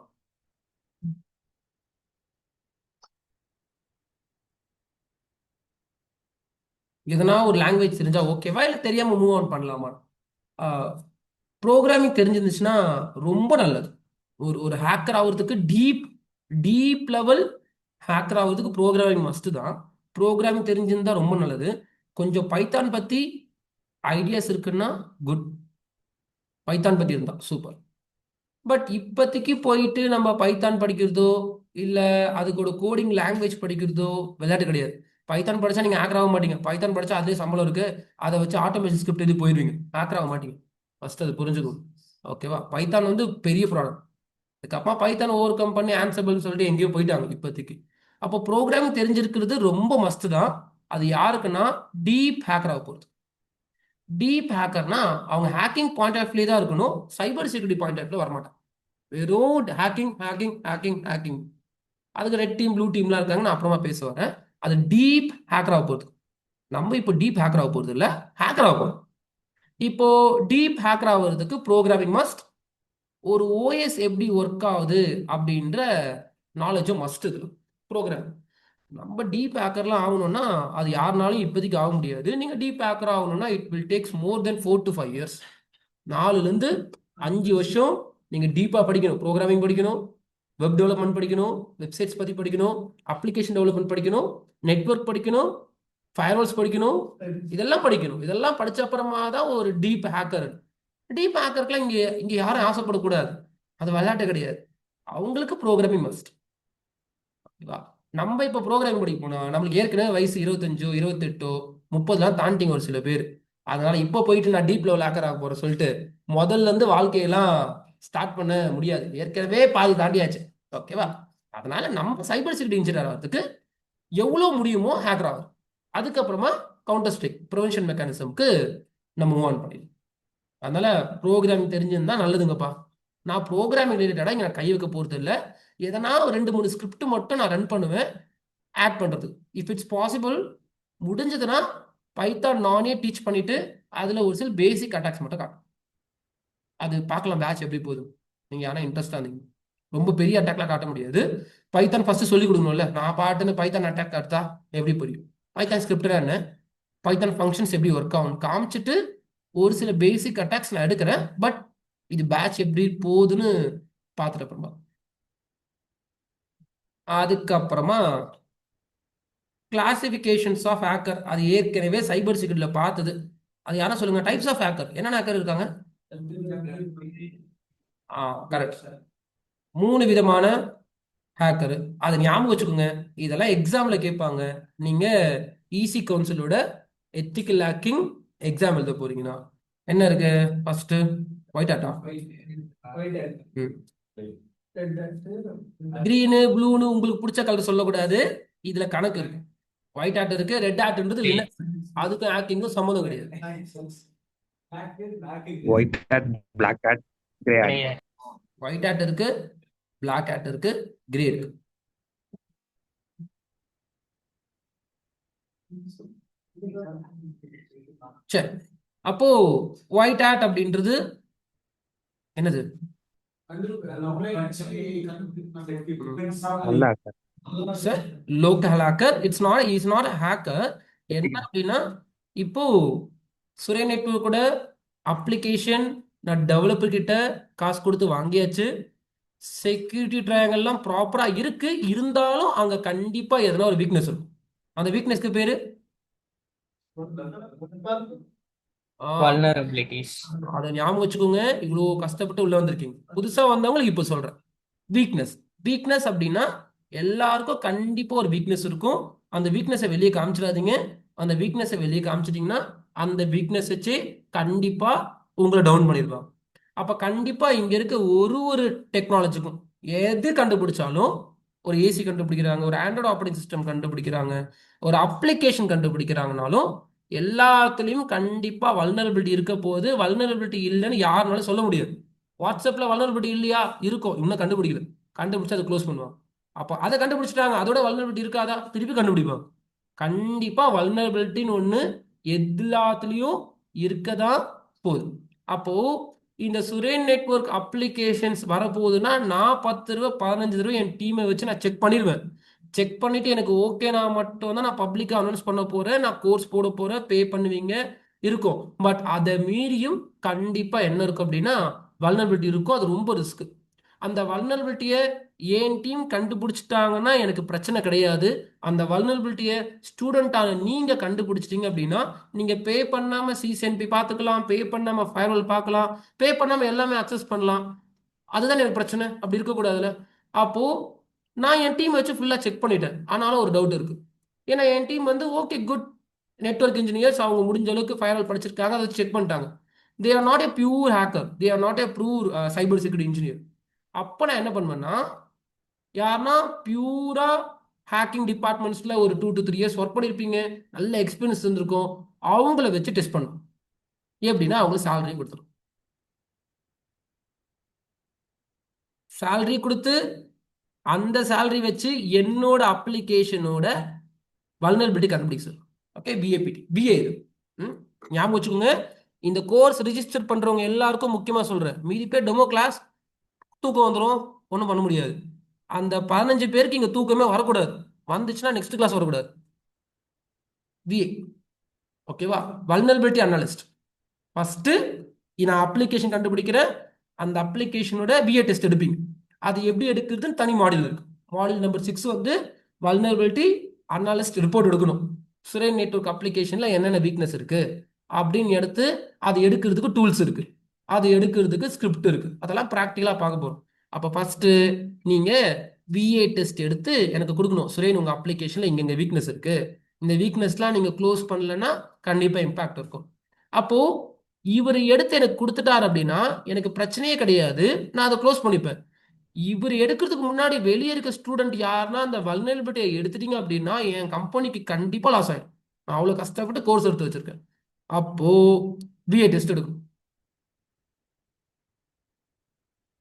Speaker 1: எதனா ஒரு லாங்குவேஜ் தெரிஞ்சா ஓகேவா, இல்லை தெரியாம மூவ் ஆன் பண்ணலாமா? ப்ரோக்ராமிங் தெரிஞ்சிருந்துச்சுன்னா ரொம்ப நல்லது. ஒரு ஹேக்கர் ஆகிறதுக்கு டீப் லெவல் ஹேக்கர் ஆகிறதுக்கு ப்ரோக்ராமிங் மஸ்ட் தான். ப்ரோக்ராமிங் தெரிஞ்சிருந்தா ரொம்ப நல்லது. கொஞ்சம் பைத்தான் பத்தி ஐடியாஸ் இருக்குன்னா குட், பைத்தான் பத்தி இருந்தா சூப்பர். பட் இப்போதைக்கு போயிட்டு நம்ம பைத்தான் படிக்கிறதோ இல்லை அதுக்கு ஒரு கோடிங் லாங்குவேஜ் படிக்கிறதோ விளையாட்டு கிடையாது. பைத்தான் படிச்சா நீங்கள் ஹேக்கர் ஆக மாட்டீங்க. பைத்தான் படிச்சா அதே சம்பளம் இருக்கு, அதை வச்சு ஆட்டோமேஷன் ஸ்கிரிப்ட் எழுதி போயிடுவீங்க, ஹேக்கர் ஆக மாட்டீங்க. ஃபர்ஸ்ட் அது புரிஞ்சுக்கணும். ஓகேவா? பைத்தான் வந்து பெரிய ப்ராடக்ட். அதுக்கப்புறமா பைத்தான் ஓவர் கம் பண்ணி ஆன்சபிள்னு சொல்லிட்டு எங்கேயோ போயிட்டாங்க இப்போதைக்கு. அப்போ ப்ரோக்ராமிங் தெரிஞ்சிருக்கிறது ரொம்ப மஸ்ட் தான். அது யாருக்குன்னா டீப் ஹேக்கர் ஆக போகுது. டீப் ஹேக்கர்னா அவங்க ஹேக்கிங் பாயிண்ட் ஆஃப் வியூ தான் இருக்கணும், cyber security point of view வரமாட்டாங்க. வெறும் ஹேக்கிங் ஹேக்கிங் ஹேக்கிங் ஹேக்கிங். அதுக்கு ரெட் டீம் ப்ளூ டீம்லாம் இருக்காங்க, நான் அப்புறமா பேச வரேன். அது டீப் ஹேக்கர் ஆக போகுது. நம்ம இப்போ டீப் ஹேக்கர் ஆக போகிறது இல்லை, ஹேக்கர் ஆக போகிறோம். இப்போ டீப் ஹேக்கர் ஆகிறதுக்கு ப்ரோக்ராமிங் மஸ்ட், ஒரு ஓஎஸ் எப்படி ஒர்க் ஆகுது அப்படின்ற நாலேஜும் மஸ்ட் இருக்கு. ப்ரோக்ராம் நம்ம டீப் ஹேக்கர்லாம் ஆகணும்னா அது யாருனாலும் இப்போதைக்கு ஆக முடியாது. நீங்கள் டீப் ஹேக்கர் ஆகணும்னா it will tax more then 4 to 5 years. 4லேருந்து 5 வருஷம் நீங்கள் டீப்பாக படிக்கணும். ப்ரோக்ராமிங் படிக்கணும், வெப் டெவலப்மெண்ட் படிக்கணும், வெப்சைட்ஸ் பற்றி படிக்கணும், அப்ளிகேஷன் டெவலப்மெண்ட் படிக்கணும், நெட்வொர்க் படிக்கணும், ஃபயர்வால்ஸ் படிக்கணும், இதெல்லாம் படிக்கணும். இதெல்லாம் படிச்ச அப்புறமா தான் ஒரு டீப் ஹேக்கர். டீப் ஹேக்கருக்குலாம் இங்கே யாரும் ஆசைப்படக்கூடாது, அது விளையாட்டு கிடையாது. அவங்களுக்கு ப்ரோக்ராமிங் மஸ்ட். ஓகேவா? நம்ம இப்போ ப்ரோக்ராமிங் படிக்க போனால் நம்மளுக்கு ஏற்கனவே வயசு 25 28 30 தாண்டிங்க ஒரு சில பேர். அதனால இப்போ போயிட்டு நான் டீப் லெவல் ஹேக்கர் ஆக போறேன் சொல்லிட்டு முதல்ல இருந்து வாழ்க்கையெல்லாம் ஸ்டார்ட் பண்ண முடியாது, ஏற்கனவே பாதி தாண்டியாச்சு. ஓகேவா? அதனால நம்ம சைபர் செக்யூரிட்டி இன்ஜினியர் ஆகிறதுக்கு எவ்வளோ முடியுமோ ஹேக்கர் ஆகும். அதுக்கப்புறமா கவுண்டர் ஸ்ட்ரைக் ப்ரிவென்ஷன் மெக்கானிசம்க்கு நம்ம மூவ் ஆன் பண்ணிடலாம். அதனால ப்ரோக்ராமிங் தெரிஞ்சிருந்தா நல்லதுங்கப்பா. நான் ப்ரோக்ராமிங் ரிலேட்டடாக இங்கே நான் கை வைக்க போகிறது இல்லை. எதனா ஒரு 2-3 ஸ்கிரிப்ட் மட்டும் நான் ரன் பண்ணுவேன் ஆட் பண்ணுறது. இஃப் இட்ஸ் பாசிபிள் முடிஞ்சதுன்னா பைத்தான் நானே டீச் பண்ணிட்டு அதில் ஒரு சில பேசிக் அட்டாக்ஸ் மட்டும் காட்டும். அது பார்க்கலாம் பேட்ச் எப்படி போகுது. நீங்கள் ஆனால் இன்ட்ரெஸ்டாக இருந்தீங்க, ரொம்ப பெரிய அட்டாக்லாம் காட்ட முடியாது. பைத்தான் ஃபர்ஸ்ட் சொல்லி கொடுக்கணும்ல. நான் பாட்டுன்னு பைத்தான் அட்டாக் காட்டா எப்படி புரியும்? பைத்தான் ஸ்கிரிப்டா என்ன, பைத்தான் ஃபங்க்ஷன்ஸ் எப்படி ஒர்க் ஆகும் காமிச்சிட்டு ஒரு சில பேசிக் அட்டாக்ஸ் நான் எடுக்கிறேன். பட் இது பேட்ச் எப்படி போகுதுன்னு பார்த்துட்டு அப்புறமா அதுக்கப்புறமா கிளாசிஃபிகேஷன்ஸ் ஆஃப் ஹேக்கர், அது ஏற்கனவே சைபர் செக்யூரிட்டியில் பார்த்தது. அது யாரும் சொல்லுங்க, டைப்ஸ் ஆஃப் ஹேக்கர் என்னென்ன ஹேக்கர் இருக்காங்க? கரெக்ட், 3 விதமான ஹேக்கர். அதை ஞாபகம் வச்சுக்கோங்க, இதெல்லாம் எக்ஸாம்ல கேட்பாங்க. நீங்க ஈசி கவுன்சிலோட எத்திக்கல் ஹேக்கிங் எக்ஸாம் எழுத போறீங்கன்னா என்ன இருக்கு? ஃபர்ஸ்ட் ஒயிட் ஹேட்டா, கிரீனு ப்ளூன்னு உங்களுக்கு பிடிச்ச கலர் சொல்லக்கூடாது, இதுல கணக்கு இருக்கு. ஒயிட் ஹேட் இருக்கு, ரெட் ஹேட்ன்றது லினக்ஸ், அதுக்கும் ஹேக்கிங்கும் சம்மந்தம் கிடையாது.
Speaker 5: White hat, black hat, grey hat.
Speaker 1: White hat இருக்கு, பிளாக் ஹேட் இருக்கு, கிரே இருக்கு. சரி, அப்போ ஒயிட் ஹேட் அப்படின்றது என்னது?
Speaker 5: நல்ல hacker.
Speaker 1: Sir local hacker, is not hacker. என்ன அப்படின்னா இப்போ சுரே நெட்வொர்க்கோட அப்ளிகேஷன் நான் டெவலப்பர் கிட்ட காசு கொடுத்து வாங்கியாச்சு. செக்யூரிட்டி ட்ரையாங்கல்லாம் ப்ராப்பரா இருக்கு, இருந்தாலும் அங்க கண்டிப்பா எதனா ஒரு வீக்னஸ் இருக்கும். அந்த வீக்னஸ்க்கு பேரு
Speaker 2: வல்னரபிலிட்டிஸ்.
Speaker 1: அதை ஞாபகம் வச்சுக்கோங்க. இவ்வளோ கஷ்டப்பட்டு உள்ள வந்திருக்கீங்க, புதுசா வந்தவங்களுக்கு இப்போ சொல்றேன். வீக்னஸ் அப்படின்னா எல்லாருக்கும் கண்டிப்பா ஒரு வீக்னஸ் இருக்கும். அந்த வீக்னஸை வெளியே காமிச்சிடாதீங்க. அந்த வீக்னஸை வெளியே காமிச்சிட்டீங்கன்னா அந்த வீக்னஸ் வச்சு கண்டிப்பா உங்களை டவுன் பண்ணிடுவாங்க. அப்ப கண்டிப்பா இங்க இருக்க ஒரு டெக்னாலஜிக்கும் எது கண்டுபிடிச்சாலும், ஒரு ஏசி கண்டுபிடிக்கிறாங்க, ஒரு ஆண்ட்ராய்டு ஆப்ரேட்டிங் சிஸ்டம் கண்டுபிடிக்கிறாங்க, ஒரு அப்ளிகேஷன் கண்டுபிடிக்கிறாங்கனாலும் எல்லாத்துலேயும் கண்டிப்பா வல்னரபிலிட்டி இருக்க போது. வல்னரபிலிட்டி இல்லைன்னு யாருனாலும் சொல்ல முடியாது. வாட்ஸ்அப்ல வல்னரபிலிட்டி இல்லையா? இருக்கும், இன்னும் கண்டுபிடிக்கல. கண்டுபிடிச்சு அதை க்ளோஸ் பண்ணுவாங்க. அப்போ அதை கண்டுபிடிச்சிட்டாங்க, அதோட வல்னரபிலிட்டி இருக்காதா? திருப்பி கண்டுபிடிப்பாங்க. கண்டிப்பா வல்னரபிலிட்டின்னு ஒன்று எல்லாத்துலேயும் இருக்கதான் போகுது. அப்போ இந்த சுரேன் நெட்வொர்க் அப்ளிகேஷன்ஸ் வரப்போகுதுன்னா நான் 10 தடவை 15 தடவை என் டீமை வச்சு நான் செக் பண்ணிடுவேன். செக் பண்ணிட்டு எனக்கு ஓகேனா மட்டும் தான் நான் பப்ளிக்காக அனௌன்ஸ் பண்ண போறேன், நான் கோர்ஸ் போட போறேன், பே பண்ணுவீங்க இருக்கும். பட் அதை மீறியும் கண்டிப்பா என்ன இருக்கும் அப்படின்னா வல்னரபிலிட்டி இருக்கும். அது ரொம்ப ரிஸ்க். அந்த வல்னரபிலிட்டியை என் டீம் கண்டுபிடிச்சிட்டாங்கன்னா எனக்கு பிரச்சனை கிடையாது. அந்த வல்னரபிலிட்டியை ஸ்டூடெண்டான நீங்க கண்டுபிடிச்சிட்டீங்க அப்படின்னா நீங்க பே பண்ணாம சிசிஎன்பி பார்த்துக்கலாம், பே பண்ணாம ஃபயர்வால் பார்க்கலாம், பே பண்ணாம எல்லாமே அக்சஸ் பண்ணலாம். அதுதான் எனக்கு பிரச்சனை. அப்படி இருக்கக்கூடாதுல்ல. அப்போ நான் என் டீம் வச்சு ஃபுல்லா செக் பண்ணிட்டேன். ஆனாலும் ஒரு டவுட் இருக்கு. ஏன்னா என் டீம் வந்து ஓகே குட் நெட்வொர்க் இன்ஜினியர்ஸ், அவங்க முடிஞ்ச அளவுக்கு ஃபயர்வால் படிச்சிருக்காங்க, அதை செக் பண்ணிட்டாங்க. They are not a pure hacker, they are not a pure cyber security engineer. அப்போ நான் என்ன பண்ணுவேன்னா, யாருன்னா பியூரா ஹேக்கிங் டிபார்ட்மெண்ட்ஸ்ல ஒரு 2 to 3 இயர்ஸ் ஒர்க் பண்ணியிருப்பீங்க, நல்ல எக்ஸ்பீரியன்ஸ் இருந்திருக்கும், அவங்கள வச்சு டெஸ்ட் பண்ணும். எப்படின்னா அவங்களுக்கு சேலரி கொடுத்துரும். சேலரி கொடுத்து அந்த சேலரி வச்சு என்னோட அப்ளிகேஷனோட வல்னரபிலிட்டி கண்டுபிடிக்க சார். ஓகே, பிஏபிடி பிஏ இது. ஞாபகம் வச்சுக்கோங்க. இந்த கோர்ஸ் ரிஜிஸ்டர் பண்றவங்க எல்லாருக்கும் முக்கியமா சொல்றேன், மீதி பேர் டெமோ கிளாஸ் தூக்கம் வந்துடும், ஒன்றும் பண்ண முடியாது. அந்த 15 பேருக்கு இங்க தூக்கமே வரக்கூடாது. வந்துச்சுன்னா நெக்ஸ்ட் கிளாஸ் வரக்கூடாது. விஏ ஓகேவா, வல்னரபிலிட்டி அனாலிஸ்ட். ஃபர்ஸ்ட் நான் அப்ளிகேஷன் கண்டுபிடிக்கிறேன், அந்த அப்ளிகேஷனோட பிஏ டெஸ்ட் எடுப்பீங்க. அது எப்படி எடுக்கிறதுன்னு தனி மாடியூல் இருக்கு. மாடியூல் நம்பர் 6 வந்து வல்னரபிலிட்டி அனாலிஸ்ட் ரிப்போர்ட் எடுக்கணும். சுரேன் நெட்வொர்க் அப்ளிகேஷன்ல என்னென்ன வீக்னஸ் இருக்கு அப்படின்னு எடுத்து அது எடுக்கிறதுக்கு டூல்ஸ் இருக்கு, அது எடுக்கிறதுக்கு ஸ்கிரிப்ட் இருக்கு. அதெல்லாம் ப்ராக்டிக்கலா பார்க்க போறோம். அப்போ ஃபர்ஸ்ட் நீங்க விஏ டெஸ்ட் எடுத்து எனக்கு கொடுக்கணும். சுரேன், உங்க அப்ளிகேஷன்ல இங்க வீக்னஸ் இருக்கு, இந்த வீக்னஸ்லாம் நீங்க க்ளோஸ் பண்ணலன்னா கண்டிப்பா இம்பாக்ட் இருக்கும். அப்போ இவர் எடுத்து எனக்கு கொடுத்துட்டார் அப்படின்னா எனக்கு பிரச்சனையே கிடையாது, நான் அதை க்ளோஸ் பண்ணிப்பேன். இவர் எடுக்கிறதுக்கு முன்னாடி வெளியே இருக்க ஸ்டூடெண்ட் யாருன்னா அந்த வல்னரபிலிட்டியை எடுத்துட்டீங்க அப்படின்னா என் கம்பெனிக்கு கண்டிப்பா லாஸ் ஆயிடும். நான் அவ்வளவு கஷ்டப்பட்டு கோர்ஸ் எடுத்து வச்சிருக்கேன். அப்போ பிஏ டெஸ்ட் எடுக்கும்.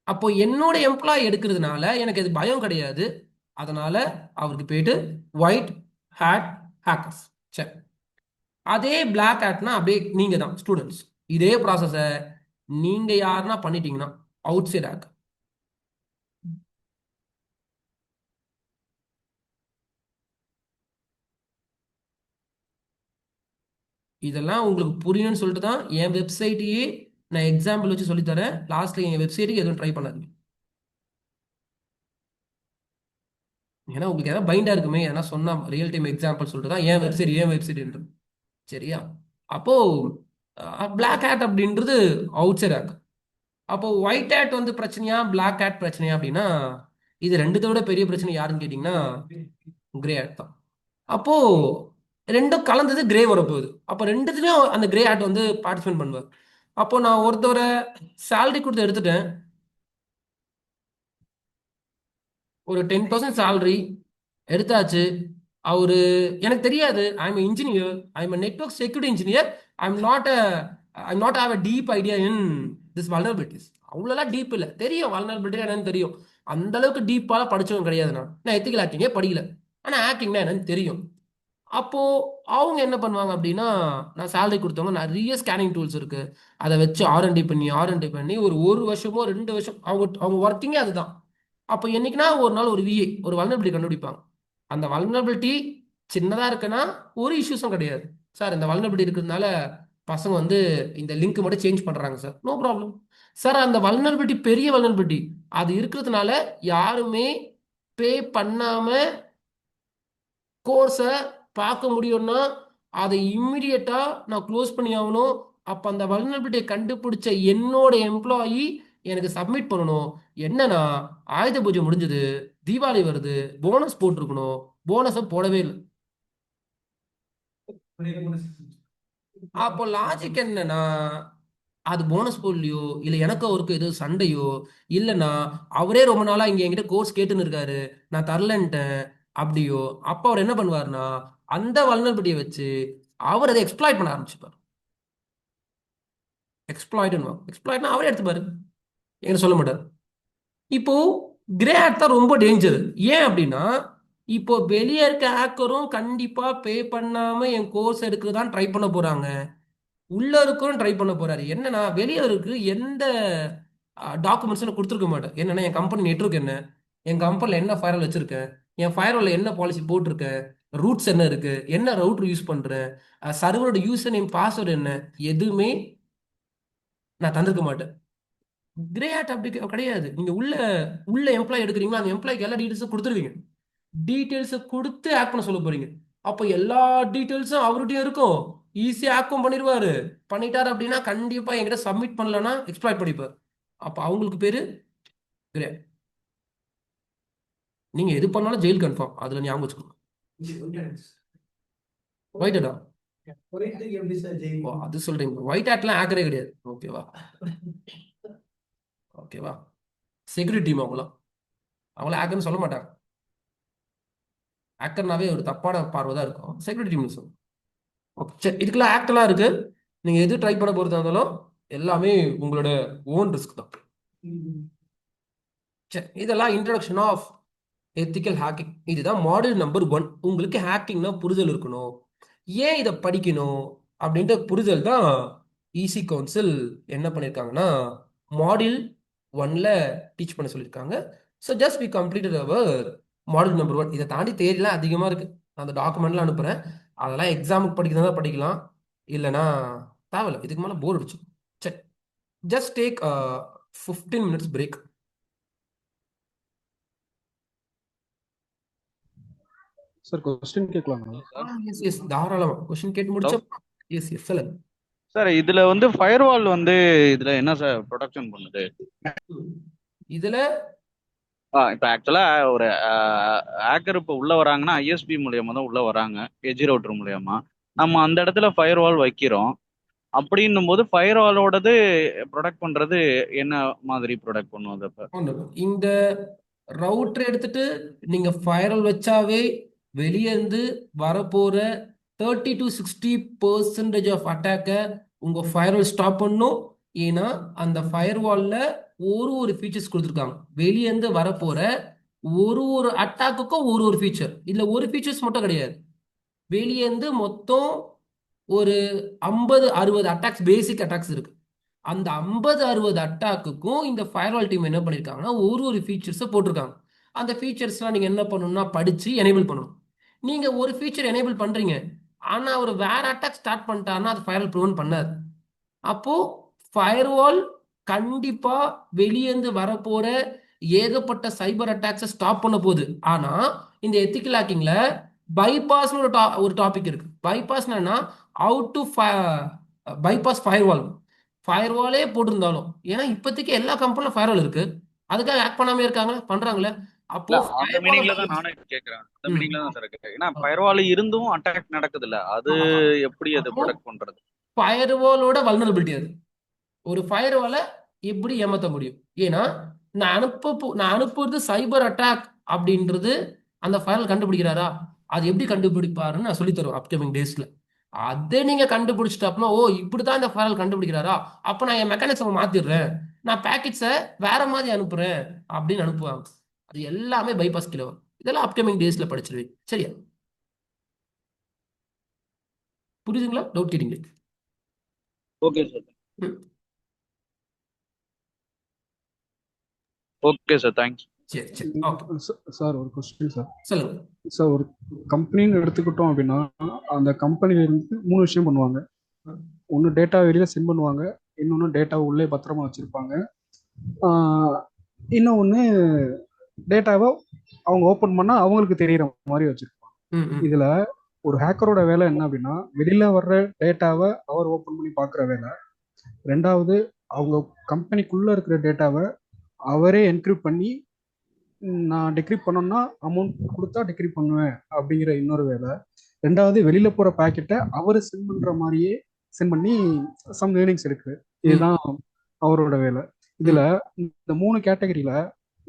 Speaker 1: அப்போ என்னோட எம்ப்ளாய் எடுக்கிறதுனால எனக்கு அது பயம் கிடையாது. அதனால அவருக்கு போயிட்டு ஒயிட் ஹேட் ஹேக்கர்ஸ். சரி, அதே பிளாக் ஹேட்னா அப்படியே நீங்க தான் ஸ்டூடெண்ட்ஸ். இதே ப்ராசஸை நீங்க யாருன்னா பண்ணிட்டீங்கன்னா அவுட் சைட் ஹேக்கர். இதெல்லாம் உங்களுக்கு புரியணும்னு சொல்லிட்டு தான் என் வெப்சைட்டையே நான் எக்ஸாம்பிள் வச்சு சொல்லித்தரேன். லாஸ்ட்ல என் வெப்சைட்டுக்கு எதுவும் ட்ரை பண்ணாதீங்க. ஏன்னா உங்களுக்கு எதாவது பைண்டா இருக்குமே, எதனா சொன்னா ரியல் டைம் எக்ஸாம்பிள் சொல்லிட்டு தான் என் வெப்சைட் சரியா. அப்போ பிளாக் ஹேட் அப்படின்றது அவுட் சைட் ஹேக். அப்போ ஒயிட் ஹேட் வந்து பிரச்சனையா, பிளாக் ஹேட் பிரச்சனையா அப்படின்னா இது ரெண்டுத்தோட பெரிய பிரச்சனை யாருன்னு கேட்டீங்கன்னா கிரே ஹேட் தான். அப்போ ரெண்டும் கலந்தது கிரே வரப்போகுது. அப்போ ரெண்டுத்துலயும் அந்த கிரே ஹேட் வந்து பார்ட்டிசிபேட் பண்ணுவார். அப்போ நான் ஒருத்தவரை சேலரி கொடுத்து எடுத்துட்டேன், ஒரு 10,000 சேலரி எடுத்தாச்சு. அவரு எனக்கு தெரியாது, I am engineer, I am network security engineer, I am not have a deep idea in this vulnerabilities. அவ்வளோலாம் டீப் இல்லை, தெரியும் வல்னரபிலிட்டி என்னன்னு தெரியும். அந்த அளவுக்கு டீப்பாக படிச்சவங்க கிடையாது. நான் எத்திக்கல் ஹேக்கிங்கே படிக்கல, ஆனால் ஹேக்கிங்னா என்னன்னு தெரியும். அப்போ அவங்க என்ன பண்ணுவாங்க அப்படின்னா, நான் சேலரி கொடுத்தவங்க நிறைய ஸ்கேனிங் டூல்ஸ் இருக்கு, அதை வச்சு ஆர்என்டி பண்ணி ஒரு வருஷமோ 2 வருஷம் அவங்க ஒர்க்கிங்கே அதுதான். அப்போ என்னைக்குன்னா ஒரு நாள் ஒரு விஏ ஒரு வல்னரபிலிட்டி கண்டுபிடிப்பாங்க. அந்த வல்னரபிலிட்டி சின்னதா இருக்குன்னா ஒரு இஷ்யூஸும் கிடையாது. சார் இந்த வல்னரபிலிட்டி இருக்கிறதுனால பசங்க வந்து இந்த லிங்க் மட்டும் சேஞ்ச் பண்றாங்க சார், நோ ப்ராப்ளம். சார் அந்த வல்னரபிலிட்டி பெரிய வல்னரபிலிட்டி, அது இருக்கிறதுனால யாருமே பே பண்ணாம கோர்ஸை பார்க்க முடியும்னா அதை இம்மிடியட்டா நான் க்ளோஸ் பண்ணி ஆகணும். அப்போ அந்த வல்னரபிலிட்டியை கண்டுபிடிச்ச என்னோட எம்ப்ளாயி எனக்கு சப்மிட் பண்ணணும். என்னன்னா, ஆயுத பூஜை முடிஞ்சது, தீபாவளி வருது, போனஸ் போட்டிருக்கணும், போனஸை போடவே இல்லை. அப்போ லாஜிக் என்னன்னா, அது போனஸ் போடலையோ இல்லை எனக்கு அவருக்கு எதுவும் சண்டையோ இல்லைன்னா அவரே ரொம்ப நாளா இங்க என்கிட்ட கோர்ஸ் கேட்டுன்னு இருக்காரு, நான் தரலன்ட்டேன் அப்படியோ, அப்போ அவர் என்ன பண்ணுவாருன்னா அந்த வல்னரபிலிட்டியை வச்சு அவர் அதை எக்ஸ்ப்ளாய்ட் பண்ண ஆரம்பிச்சுப்பார். எக்ஸ்ப்ளாய்ட்னா அவரே எடுத்துப்பாரு, எங்க சொல்ல மாட்டார். இப்போ கிரே ஹேட் தான் ரொம்ப டேஞ்சர். ஏன் அப்படின்னா இப்போ வெளியே இருக்க ஹேக்கரும் கண்டிப்பா பே பண்ணாம என் கோர்ஸ் எடுக்கிறதான் ட்ரை பண்ண போறாங்க, உள்ள இருக்கிறோம் ட்ரை பண்ண போறாரு. என்னன்னா வெளியே இருக்கு எந்த டாக்குமெண்ட்ஸ் கொடுத்துருக்க மாட்டேன். என்னன்னா என் கம்பெனி நெட்வொர்க் என்ன, என் கம்பெனில என்ன ஃபயர்வால் வச்சிருக்கேன், என் ஃபயர்வால்ல என்ன பாலிசி போட்டிருக்கேன், ரூட்ஸ் என்ன இருக்கு, என்ன ரவுட்டர் யூஸ் பண்றேன், சர்வரோட யூசர் நேம் பாஸ்வேர்டு என்ன, எதுவுமே நான் தந்திருக்க மாட்டேன். கிரே ஹேட் அப்படி கிடையாது. நீங்க உள்ள உள்ள எம்ப்ளாய் எடுக்கிறீங்களா, அந்த எம்ப்ளாய்க்கு எல்லா டீட்டெயில்ஸும் கொடுத்துருவீங்க. டீட்டெயில்ஸை கொடுத்து ஆக்ட் பண்ண சொல்ல போறீங்க. அப்போ எல்லா டீட்டெயில்ஸும் அவர்கிட்டயும் இருக்கும். ஈஸியா ஆக்டும் பண்ணிடுவாரு. பண்ணிட்டாரு அப்படின்னா கண்டிப்பா என்கிட்ட சப்மிட் பண்ணலன்னா எக்ஸ்ப்ளாய்ட் பண்ணிப்பார். அப்போ அவங்களுக்கு பேரு கிரே. நீங்க எது பண்ணாலும் ஜெயில் கன்ஃபார்ம், அதுல ஞாபகம் வச்சுக்கணும். ஒயிட் ஹேட்டா? ஓ, அது சொல்றீங்க. ஒயிட் ஹேட்லாம் ஆக்கரே கிடையாது. ஓகேவா? ஓகேவா? செக்யூரிட்டி டீம் அவங்கள ஆக்கர்னு சொல்ல மாட்டாங்க. ஆக்கர்னாவே ஒரு தப்பான பார்வை தான் இருக்கும். செக்யூரிட்டி டீம் சொல்லுவோம். ஓகே, சரி, இதுக்கெல்லாம் ஆக்டெல்லாம் இருக்கு. நீங்க எது ட்ரை பண்ண போறதா இருந்தாலும் எல்லாமே உங்களோட ஓன் ரிஸ்க் தான். சரி, இதெல்லாம் இன்ட்ரடக்ஷன் ஆஃப் எத்திக்கல் ஹேக்கிங். இதுதான் மாடல் நம்பர் 1. உங்களுக்கு ஹேக்கிங்னா புரிதல் இருக்கணும். ஏன் இதை படிக்கணும் அப்படின்ற புரிதல் தான் ஈசி கவுன்சில் என்ன பண்ணியிருக்காங்கன்னா மாடியூல் 1ல டீச் பண்ண சொல்லியிருக்காங்க. So just we completed our model number 1. இதை தாண்டி தேரிலாம் அதிகமாக இருக்கு. நான் அந்த டாக்குமெண்ட்லாம் அனுப்புகிறேன். அதெல்லாம் எக்ஸாமுக்கு படிக்கிறதா படிக்கலாம், இல்லைன்னா தேவையில்ல. இதுக்கு மேலே போர் அடிச்சு. சரி, just take 15 minutes break.
Speaker 6: Sir question கேட்கலாங்களா?
Speaker 1: எஸ் எஸ், தாராளமா கொஸ்டின் கேட்டு முடிச்சா. எஸ் எஸ், சொல்லுங்க
Speaker 7: சார். இதுல வந்து ஃபயர்வால் வந்து இதுல என்ன சார் ப்ரொடெக்ஷன் பண்ணுது?
Speaker 1: இதுல
Speaker 7: இப்போ ஆக்சுவலா ஒரு ஹேக்கர் இப்போ உள்ள வராங்கன்னா ஐஎஸ்பி மூலியமா தான் உள்ள வராங்க, எஜ் ரவுட்டர் மூலியமா. நம்ம அந்த இடத்துல ஃபயர்வால் வைக்கிறோம். அப்படின்னும் போது ஃபயர்வாலோடது ப்ரொடெக்ட் பண்றது என்ன மாதிரி ப்ரொடெக்ட் பண்ணுவோம் அது? அப்ப
Speaker 1: இந்த ரவுட்டர் எடுத்துட்டு நீங்க ஃபயர்வால் வச்சாவே வெளியே இருந்து வரப்போற 30 to 60% ஆஃப் அட்டாக்கை உங்க ஃபயர்வால் ஸ்டாப் பண்ணும். ஏன்னா அந்த ஃபயர்வால்ல ஒரு ஃபீச்சர்ஸ் கொடுத்துருக்காங்க. வெளியே இருந்து வரப்போற ஒரு அட்டாக்குக்கும் ஒரு ஃபீச்சர். இதுல ஒரு ஃபீச்சர்ஸ் மட்டும் கிடையாது. வெளியே இருந்து மொத்தம் ஒரு 50-60 அட்டாக்ஸ், பேசிக் அட்டாக்ஸ் இருக்கு. அந்த 50-60 அட்டாக்குக்கும் இந்த ஃபயர்வால் டீம் என்ன பண்ணியிருக்காங்கன்னா ஒரு ஃபீச்சர்ஸை போட்டிருக்காங்க. அந்த ஃபீச்சர்ஸ்லாம் நீங்கள் என்ன பண்ணணும்னா படித்து எனேபிள் பண்ணணும். நீங்கள் ஒரு ஃபீச்சர் எனேபிள் பண்ணுறீங்க, ஆனால் அவர் வேற அட்டாக் ஸ்டார்ட் பண்ணிட்டாருன்னா அது ஃபயர்வால் ப்ரிவென்ட் பண்ணாது. அப்போது ஃபயர்வால் கண்டிப்பாக வெளியேந்து வரப்போகிற ஏகப்பட்ட சைபர் அட்டாக்ஸை ஸ்டாப் பண்ண போகுது. ஆனால் இந்த எத்திக்கல் ஹேக்கிங்கில் பைபாஸ்னு ஒரு டாபிக் இருக்கு. பைபாஸ்னா ஹவு டு பைபாஸ் ஃபயர்வால். ஃபயர்வாலே போட்டிருந்தாலும், ஏன்னா இப்போதைக்கு எல்லா கம்பெனிலும் ஃபயர்வால் இருக்கு, அதுக்காக ஹேக் பண்ணாம இருக்காங்களா? பண்றாங்களே. அப்போ
Speaker 7: அந்த மீனிங்ல தான் நானே கேக்குறேன். அந்த மீனிங்ல தான் சார் கேக்குறேன். ஏன்னா ஃபயர்வால் இருந்தும் அட்டாக் நடக்குது இல்ல, அது எப்படி அது ப்ரொடெக்ட் பண்றது?
Speaker 1: ஃபயர்வாலோட வல்னரபிலிட்டி அது. ஒரு ஃபயர்வாலை எப்படி ஏமாத்த முடியும்? ஏன்னா நான் அனுப்புறது சைபர் அட்டாக் அப்படின்றது அந்த ஃபயர்வால் கண்டுபிடிக்கிறாரா? அது எப்படி கண்டுபிடிப்பாருன்னு நான் சொல்லி தருவேன் அப்கமிங் டேஸ்ல. அதை நீங்க கண்டுபிடிச்சிட்டப்போ, ஓ இப்படிதான் இந்த ஃபயர்வால் கண்டுபிடிக்கிறாரா, அப்ப நான் என் மெக்கானிசம் மாத்திடுறேன், நான் பேக்கெட்ஸை வேற மாதிரி அனுப்புறேன் அப்படின்னு அனுப்புவாங்க. அது எல்லாமே பைபாஸ் கீழே வரும். இதெல்லாம் அப்கமிங் டேஸ்ல படிச்சிருவீங்க. சரியா? புரியுதுங்களா? டவுட் கேட்டீங்க?
Speaker 7: Okay sir. Okay sir, thanks.
Speaker 1: சரி சரி, ஓகே
Speaker 6: சார் ஒரு கொஸ்டின் சார்.
Speaker 1: சொல்லுங்க
Speaker 6: சார். ஒரு கம்பெனின்னு எடுத்துக்கிட்டோம் அப்படின்னா அந்த கம்பெனில இருந்து 3 விஷயம் பண்ணுவாங்க. ஒன்று டேட்டா வெளியில சென்ட் பண்ணுவாங்க, இன்னொன்று டேட்டாவை உள்ளே பத்திரமா வச்சிருப்பாங்க, இன்னொன்று டேட்டாவை அவங்க ஓப்பன் பண்ணா அவங்களுக்கு தெரியற மாதிரி வச்சிருப்பாங்க. இதுல ஒரு ஹேக்கரோட வேலை என்ன அப்படின்னா வெளியில வர்ற டேட்டாவை அவர் ஓப்பன் பண்ணி பார்க்குற வேலை. ரெண்டாவது, அவங்க கம்பெனிக்குள்ள இருக்கிற டேட்டாவை அவரே என்கிரிப்ட் பண்ணி நான் டிக்ரிப்ட் பண்ணோம்னா அமௌண்ட் கொடுத்தா டிக்ரிப்ட் பண்ணுவேன் அப்படிங்கிற இன்னொரு வேலை. ரெண்டாவது, வெளியில போற பாக்கெட்டை அவர் சென்ட் பண்ற மாதிரியே சென்ட் பண்ணி சம் ஏர்னிங்ஸ் இருக்கு. இதுதான் அவரோட வேலை. இதுல இந்த 3 கேட்டகரியில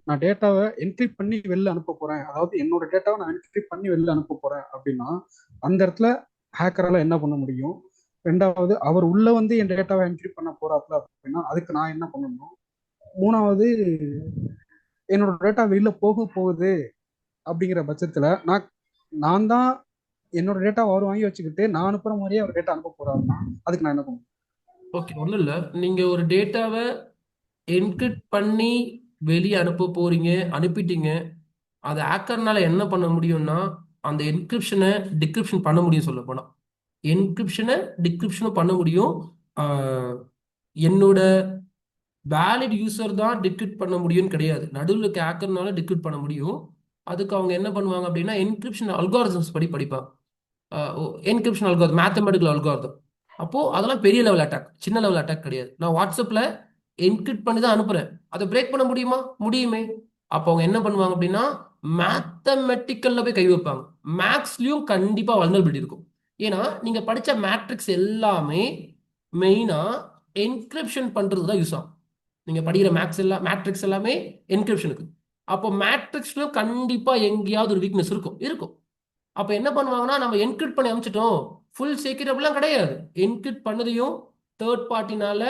Speaker 6: நான் டேட்டாவை என்கிரிப்ட் பண்ணி வெளில அனுப்ப போறேன், அதாவது என்னோட டேட்டாவை நான் என்கிரிப்ட் பண்ணி வெளில அனுப்ப போறேன் அப்படின்னா அந்த இடத்துல ஹேக்கரால என்ன பண்ண முடியும்? ரெண்டாவது, அவர் உள்ள வந்து என் டேட்டாவை என்கிரிப்ட் பண்ண போறாப்ல அப்படின்னா அதுக்கு நான் என்ன பண்ணணும்? மூணாவது, என்னோட டேட்டா வெளியில போகுது அப்படிங்கிற பட்சத்துல நான் தான் என்னோட டேட்டா அவர் வாங்கி வச்சுக்கிட்டு நான் அனுப்புற மாதிரியே அவர் டேட்டா அனுப்ப போறாருன்னா அதுக்கு நான் என்ன பண்ணுவேன்?
Speaker 1: ஓகே, ஒன்றும் இல்லை. நீங்க ஒரு டேட்டாவை என்கிரிப்ட் பண்ணி வெளியே அனுப்ப போறீங்க, அனுப்பிட்டீங்க. அது ஹேக்கர்னால என்ன பண்ண முடியும்னா அந்த என்கிரிப்ஷனை டிக்ரிப்ஷன் பண்ண முடியும். சொல்ல போனா என்கிரிப்ஷனை டிக்ரிப்ஷனும் பண்ண முடியும். என்னோட வேலிட் யூசர் தான் டிக்ரிப்ட் பண்ண முடியும்னு கிடையாது. நடுவில் இருக்க ஹேக்கர்னால டிக்ரிப்ட் பண்ண முடியும். அதுக்கு அவங்க என்ன பண்ணுவாங்க அப்படின்னா என்கிரிப்ஷன் அல்காரிதம்ஸ் படி படிப்பாங்க. Encryption algorithm, mathematical algorithm. அப்போது அதெல்லாம் பெரிய லெவல் அட்டாக், சின்ன லெவல் அட்டாக் கிடையாது. நான் வாட்ஸ்அப்பில் என்கிரிப்ட் பண்ணி தான் அனுப்புகிறேன், அதை பிரேக் பண்ண முடியுமா? முடியுமே. அப்போ அவங்க என்ன பண்ணுவாங்க அப்படின்னா மேத்தமெட்டிக்கலில் போய் கை வைப்பாங்க. மேக்ஸ்லேயும் கண்டிப்பாக வல்னரபிலிட்டி இருக்கும். ஏன்னா நீங்கள் படித்த மேட்ரிக்ஸ் எல்லாமே மெயினாக என்கிரிப்ஷன் பண்ணுறது தான் யூஸ் ஆகும். நீங்கள் படிக்கிற மேட்ரிக்ஸ் எல்லாமே என்கிரிப்ஷனுக்கு. அப்போ மேட்ரிக்ஸ்லையும் கண்டிப்பாக எங்கேயாவது ஒரு வீக்னஸ் இருக்கும் இருக்கும். அப்போ என்ன பண்ணுவாங்கன்னா, நம்ம என்கிரிப்ட் பண்ணி அனுப்பிச்சிட்டோம், ஃபுல் செக்யூரபிளாம் கிடையாது. என்கிரிப்ட் பண்ணதையும் தேர்ட் பார்ட்டினால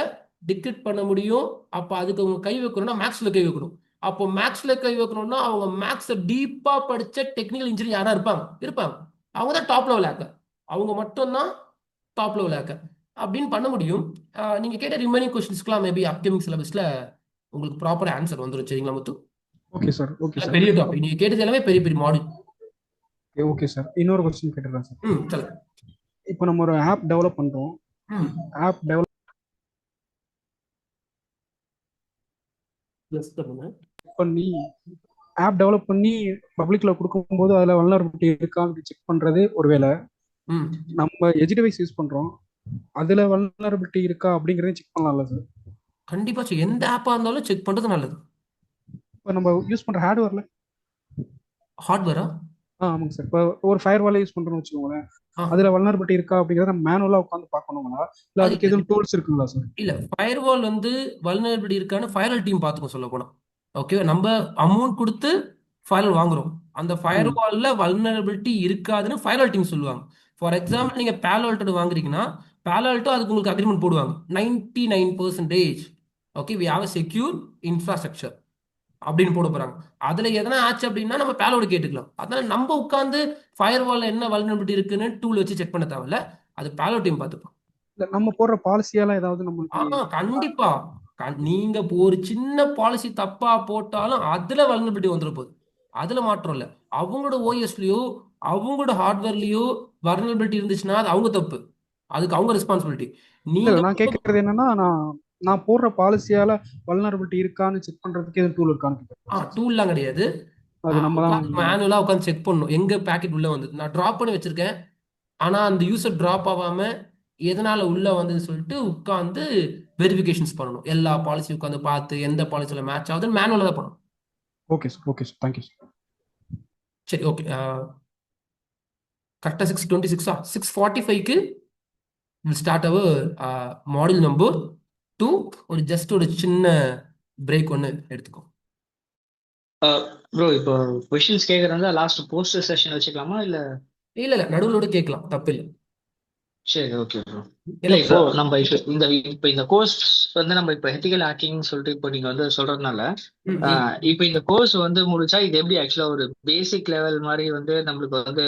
Speaker 1: டிக்ரிப்ட் பண்ண முடியும். அப்போ அதுக்கு அவங்க கை வைக்கணும்னா மேக்ஸில் கை வைக்கணும். அப்போ மேக்ஸில் கை வைக்கணும்னா அவங்க மேக்ஸை டீப்பாக படித்த டெக்னிக்கல் இன்ஜினியர் யாராக இருப்பாங்க. அவங்க தான் டாப் லெவல் ஹேக்கர். அவங்க மட்டும்தான் டாப் லெவல் ஹேக்கர் அப்படின்னு பண்ண முடியும். நீங்கள் கேட்ட ரிமைனிங் கொஸ்டின்ஸ்க்குலாம் மேபி அப்கமிங் சிலபஸில் உங்களுக்கு ப்ராப்பர் ஆன்சர் வந்துடும். சரிங்களா Muthu?
Speaker 6: Okay sir, okay sir.
Speaker 1: பெரிய டாபிக் நீங்கள் கேட்டது எல்லாமே பெரிய பெரிய மாடல்.
Speaker 6: ஓகே சார், இன்னொரு கொஸ்டின் கேட்டுறேன் சார்.
Speaker 1: சொல்லுங்க.
Speaker 6: இப்போ நம்ம ஒரு ஆப் டெவலப் பண்ணுறோம். ஆப் டெவலப் பண்ணி பப்ளிக்ல கொடுக்கும்போது அதில் வல்னரபிலிட்டி இருக்கான்னு செக் பண்ணுறது ஒரு வேலை. நம்ம எஜ் டிவைஸ் யூஸ் பண்ணுறோம், அதில் வல்னரபிலிட்டி இருக்கா அப்படிங்கிறதையும் செக் பண்ணலாம்ல சார்?
Speaker 1: கண்டிப்பாக எந்த ஆப்பாக இருந்தாலும் செக் பண்ணுறது நல்லது.
Speaker 6: இப்போ நம்ம யூஸ் பண்ணுற
Speaker 1: ஹார்ட்வேரா?
Speaker 6: ஆமாங்க சார். இப்போ ஒரு ஃபயர் வாலை யூஸ் பண்ணுறோம்னு வச்சுக்கோங்களேன், அதில் வல்னரபிலிட்டி இருக்கா அப்படிங்கிறத நம்ம மேனுவலாக உட்காந்து பார்க்கணுங்களா, இல்லை அதுக்கு எதுவும் டூல்ஸ் இருக்குங்களா சார்?
Speaker 1: இல்லை, ஃபயர்வால் வந்து வல்னரபிலிட்டி இருக்கான்னு ஃபயர்வால் டீம் பார்த்துக்கோ சொல்ல போனால். ஓகே, நம்ம அமௌண்ட் கொடுத்து ஃபயர்வால் வாங்குறோம், அந்த ஃபயர்வாலில் வல்னரபிலிட்டி இருக்காதுன்னு ஃபயர்வால் டீம் சொல்லுவாங்க. ஃபார் எக்ஸாம்பிள் நீங்கள் பேலோல்ட்டோ வாங்குறீங்கன்னா பேலோல்ட்டோ அதுக்கு உங்களுக்கு அக்ரிமெண்ட் போடுவாங்க 99%. Okay, we have a secure infrastructure அப்படின்னு போட போறாங்க. அதுல எதனா ஆச்சு அப்படின்னா நம்ம பேலோடு கேட்டுக்கலாம். அதனால நம்ம உட்காந்து ஃபயர்வால்ல என்ன வல்னரபிலிட்டி இருக்குன்னு டூல் வச்சு செக் பண்ண தேவையில்ல, அது பேலோ டீம் பார்த்துப்போம்.
Speaker 6: இல்லை நம்ம போடுற பாலிசியால ஏதாவது நம்மளுக்கு
Speaker 1: கண்டிப்பா நீங்க ஒரு சின்ன பாலிசி தப்பா போட்டாலும் அதுல வல்னரபிலிட்டி வந்துட போகுது. அதுல மாற்றம் இல்லை. அவங்களோட ஓஎஸ்லயோ அவங்களோட ஹார்ட்வேர்லயோ வல்னரபிலிட்டி இருந்துச்சுன்னா அது அவங்க தப்பு, அதுக்கு அவங்க ரெஸ்பான்சிபிலிட்டி. நீங்க
Speaker 6: நான் கேட்கறது என்னன்னா, நான் போடுற பாலிசியால வல்னரபிலிட்டி இருக்கான்னு செக் பண்றதுக்கு எதுவும் டூல் இருக்கான்னு?
Speaker 1: டூல்லாம் கிடையாது,
Speaker 6: அது நம்ம தான்
Speaker 1: மேனுவலா உட்காந்து செக் பண்ணணும். எங்க பேக்கெட் உள்ள வந்து நான் டிராப் பண்ணி வச்சிருக்கேன், ஆனா அந்த யூசர் டிராப் ஆகாம எதனால உள்ள வந்ததுன்னு சொல்லிட்டு உட்காந்து வெரிஃபிகேஷன்ஸ் பண்ணணும். எல்லா பாலிசி உட்காந்து பார்த்து எந்த பாலிசியில் மேட்ச் ஆகுதுன்னு மேனுவலாக தான் பண்ணணும்.
Speaker 6: Okay sir, okay sir, thank you sir.
Speaker 1: சரி, ஓகே. கரெக்டாக 6:26 6:45க்கு ஸ்டார்ட் அவர் மாடல் நம்பர் 2. ஒரு ஜஸ்ட் ஒரு சின்ன பிரேக் ஒன்று எடுத்துக்கோ.
Speaker 2: ப்ரோ இப்போ क्वेश्चंस கேக்குறதா லாஸ்ட் போஸ்டர் செஷன் வச்சுக்கலாமா இல்ல?
Speaker 1: இல்ல நடுவுலோட கேட்கலாம், தப்பு இல்லை.
Speaker 2: சரி, ஓகே ப்ரோ. இல்ல இப்போ நம்ம இப்போ இந்த கோர்ஸ் வந்து நம்ம இப்போ எத்திக்கல் ஹேக்கிங் சொல்லிட்டு இப்போ நீங்க வந்து சொல்றதுனால இப்போ இந்த கோர்ஸ் வந்து முடிச்சா இது எப்படி ஆக்சுவலா ஒரு பேசிக் லெவல் மாதிரி வந்து நம்மளுக்கு வந்து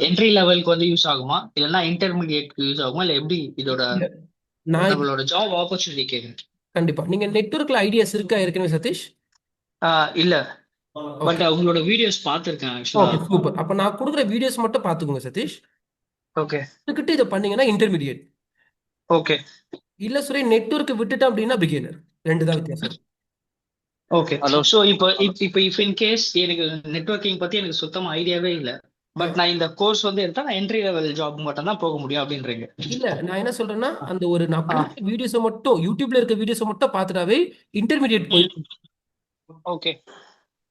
Speaker 2: என்ட்ரி லெவலுக்கு வந்து யூஸ் ஆகுமா, இல்லைன்னா இன்டர்மீடியேட்க்கு யூஸ் ஆகுமா, இல்ல எப்படி இதோட நம்மளோட ஜாப் ஆப்பர்ச்சுனிட்டி கேக்குறேன்.
Speaker 1: கண்டிப்பா. நீங்க நெட்வொர்க்ல ஐடியாஸ் இருக்கா ஏற்கனவே சதீஷ்?
Speaker 2: இல்ல, பட் அவங்களோட வீடியோஸ் பார்த்திருக்கேன்
Speaker 1: ஓகே,
Speaker 2: ஆக்சுவலா.
Speaker 1: சூப்பர். அப்ப நான் கொடுக்குற வீடியோஸ் மட்டும் பார்த்துக்கோங்க சதீஷ்.
Speaker 2: ஓகே
Speaker 1: இதுக்கிட்ட இதை பண்ணீங்கன்னா இன்டர்மீடியேட்.
Speaker 2: ஓகே
Speaker 1: இல்ல சுரே நெட்வொர்க் விட்டுட்டா அப்படின்னா பிகினர். ரெண்டு தான் வித்தியாசம்.
Speaker 2: ஓகே. ஸோ இப்போ இஃப் இன் கேஸ் எனக்கு நெட்வொர்க்கிங் பத்தி எனக்கு சுத்தமா ஐடியாவே இல்லை, பட் நான் இந்த கோர்ஸ் வந்து எடுத்தா நான் என்ட்ரி லெவல் ஜாப் மட்டும் தான் போக முடியும் அப்படின்றீங்க?
Speaker 1: இல்ல, நான் என்ன சொல்றேன்னா அந்த ஒரு நான் வீடியோஸை மட்டும் யூடியூப்ல இருக்க வீடியோஸை மட்டும் பார்த்துட்டாவே இன்டர்மீடியேட் போயிடும்.
Speaker 2: ஓகே.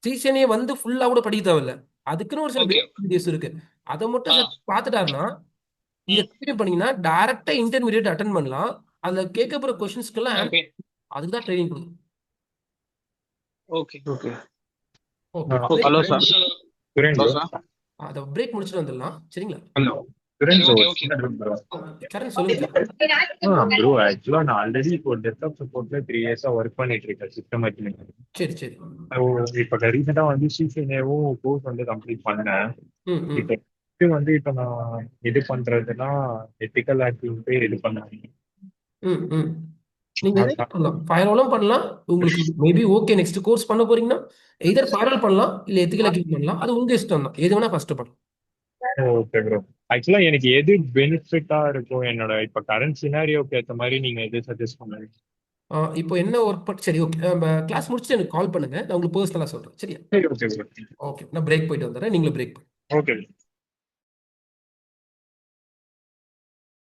Speaker 1: சீசனே வந்து ஃபுல்லா கூட படிக்க தேவையில்ல, அதுக்குன்னு ஒரு சில வீடியோஸ் இருக்கு, அதை மட்டும் பார்த்துட்டாருன்னா இதை கண்டினியூ பண்ணீங்கன்னா டைரக்டா இன்டர்மீடியேட் அட்டன் பண்ணலாம். அதுல கேட்க போற கொஸ்டின்ஸ்க்கெல்லாம் அதுக்கு தான் ட்ரைனிங் கொடுக்கும்.
Speaker 2: Okay okay.
Speaker 7: Hello sir.
Speaker 1: அதை பிரேக் முடிச்சுட்டு வந்துடலாம். சரிங்களா?
Speaker 5: ஹலோ
Speaker 1: கரண் சொல்லுங்க.
Speaker 5: ப்ரோ ஆக்சுவலா நான் ஆல்ரெடி இப்போ டெஸ்க்டாப் சப்போர்ட்ல 3 இயர்ஸா ஒர்க் பண்ணிட்டு இருக்கேன் சிஸ்டம் அட்மின்.
Speaker 1: சரி சரி.
Speaker 5: இப்போ ரீசெண்டா வந்து சிசிஎன்ஏவும் கோர்ஸ் வந்து கம்ப்ளீட் பண்ணேன். இப்போ வந்து இப்போ நான் இது பண்றதுன்னா எத்திக்கல் ஹேக்கிங் போய் இது பண்ணேன்.
Speaker 1: நீங்க பண்ணலாம், ஃபயர்வாலும் பண்ணலாம். உங்களுக்கு மேபி ஓகே நெக்ஸ்ட் கோர்ஸ் பண்ண போறீங்கன்னா எதர் ஃபயர்வால் பண்ணலாம் இல்ல எத்திக்கல் ஹேக்கிங் பண்ணலாம், அது உங்க இஷ்டம் தான். எது வேணா ஃபர்ஸ்ட் பண்ணலாம்.
Speaker 5: Okay bro. ஆக்சுவலா எனக்கு எது பெனிஃபிட்டா இருக்கும் என்னோட இப்ப கரண்ட் சினாரியோக்கு ஏற்ற மாதிரி நீங்க எது சஜஸ்ட் பண்ணுங்க?
Speaker 1: இப்போ என்ன ஒர்க் சரி ஓகே நம்ம கிளாஸ் முடிச்சுட்டு எனக்கு கால் பண்ணுங்க நான் உங்களுக்கு பர்சனலாக சொல்கிறேன் சரியா
Speaker 5: சரி, ஓகே ப்ரோ.
Speaker 1: ஓகே நான் பிரேக் போயிட்டு வந்துடுறேன் நீங்களும் பிரேக்
Speaker 5: ஓகே.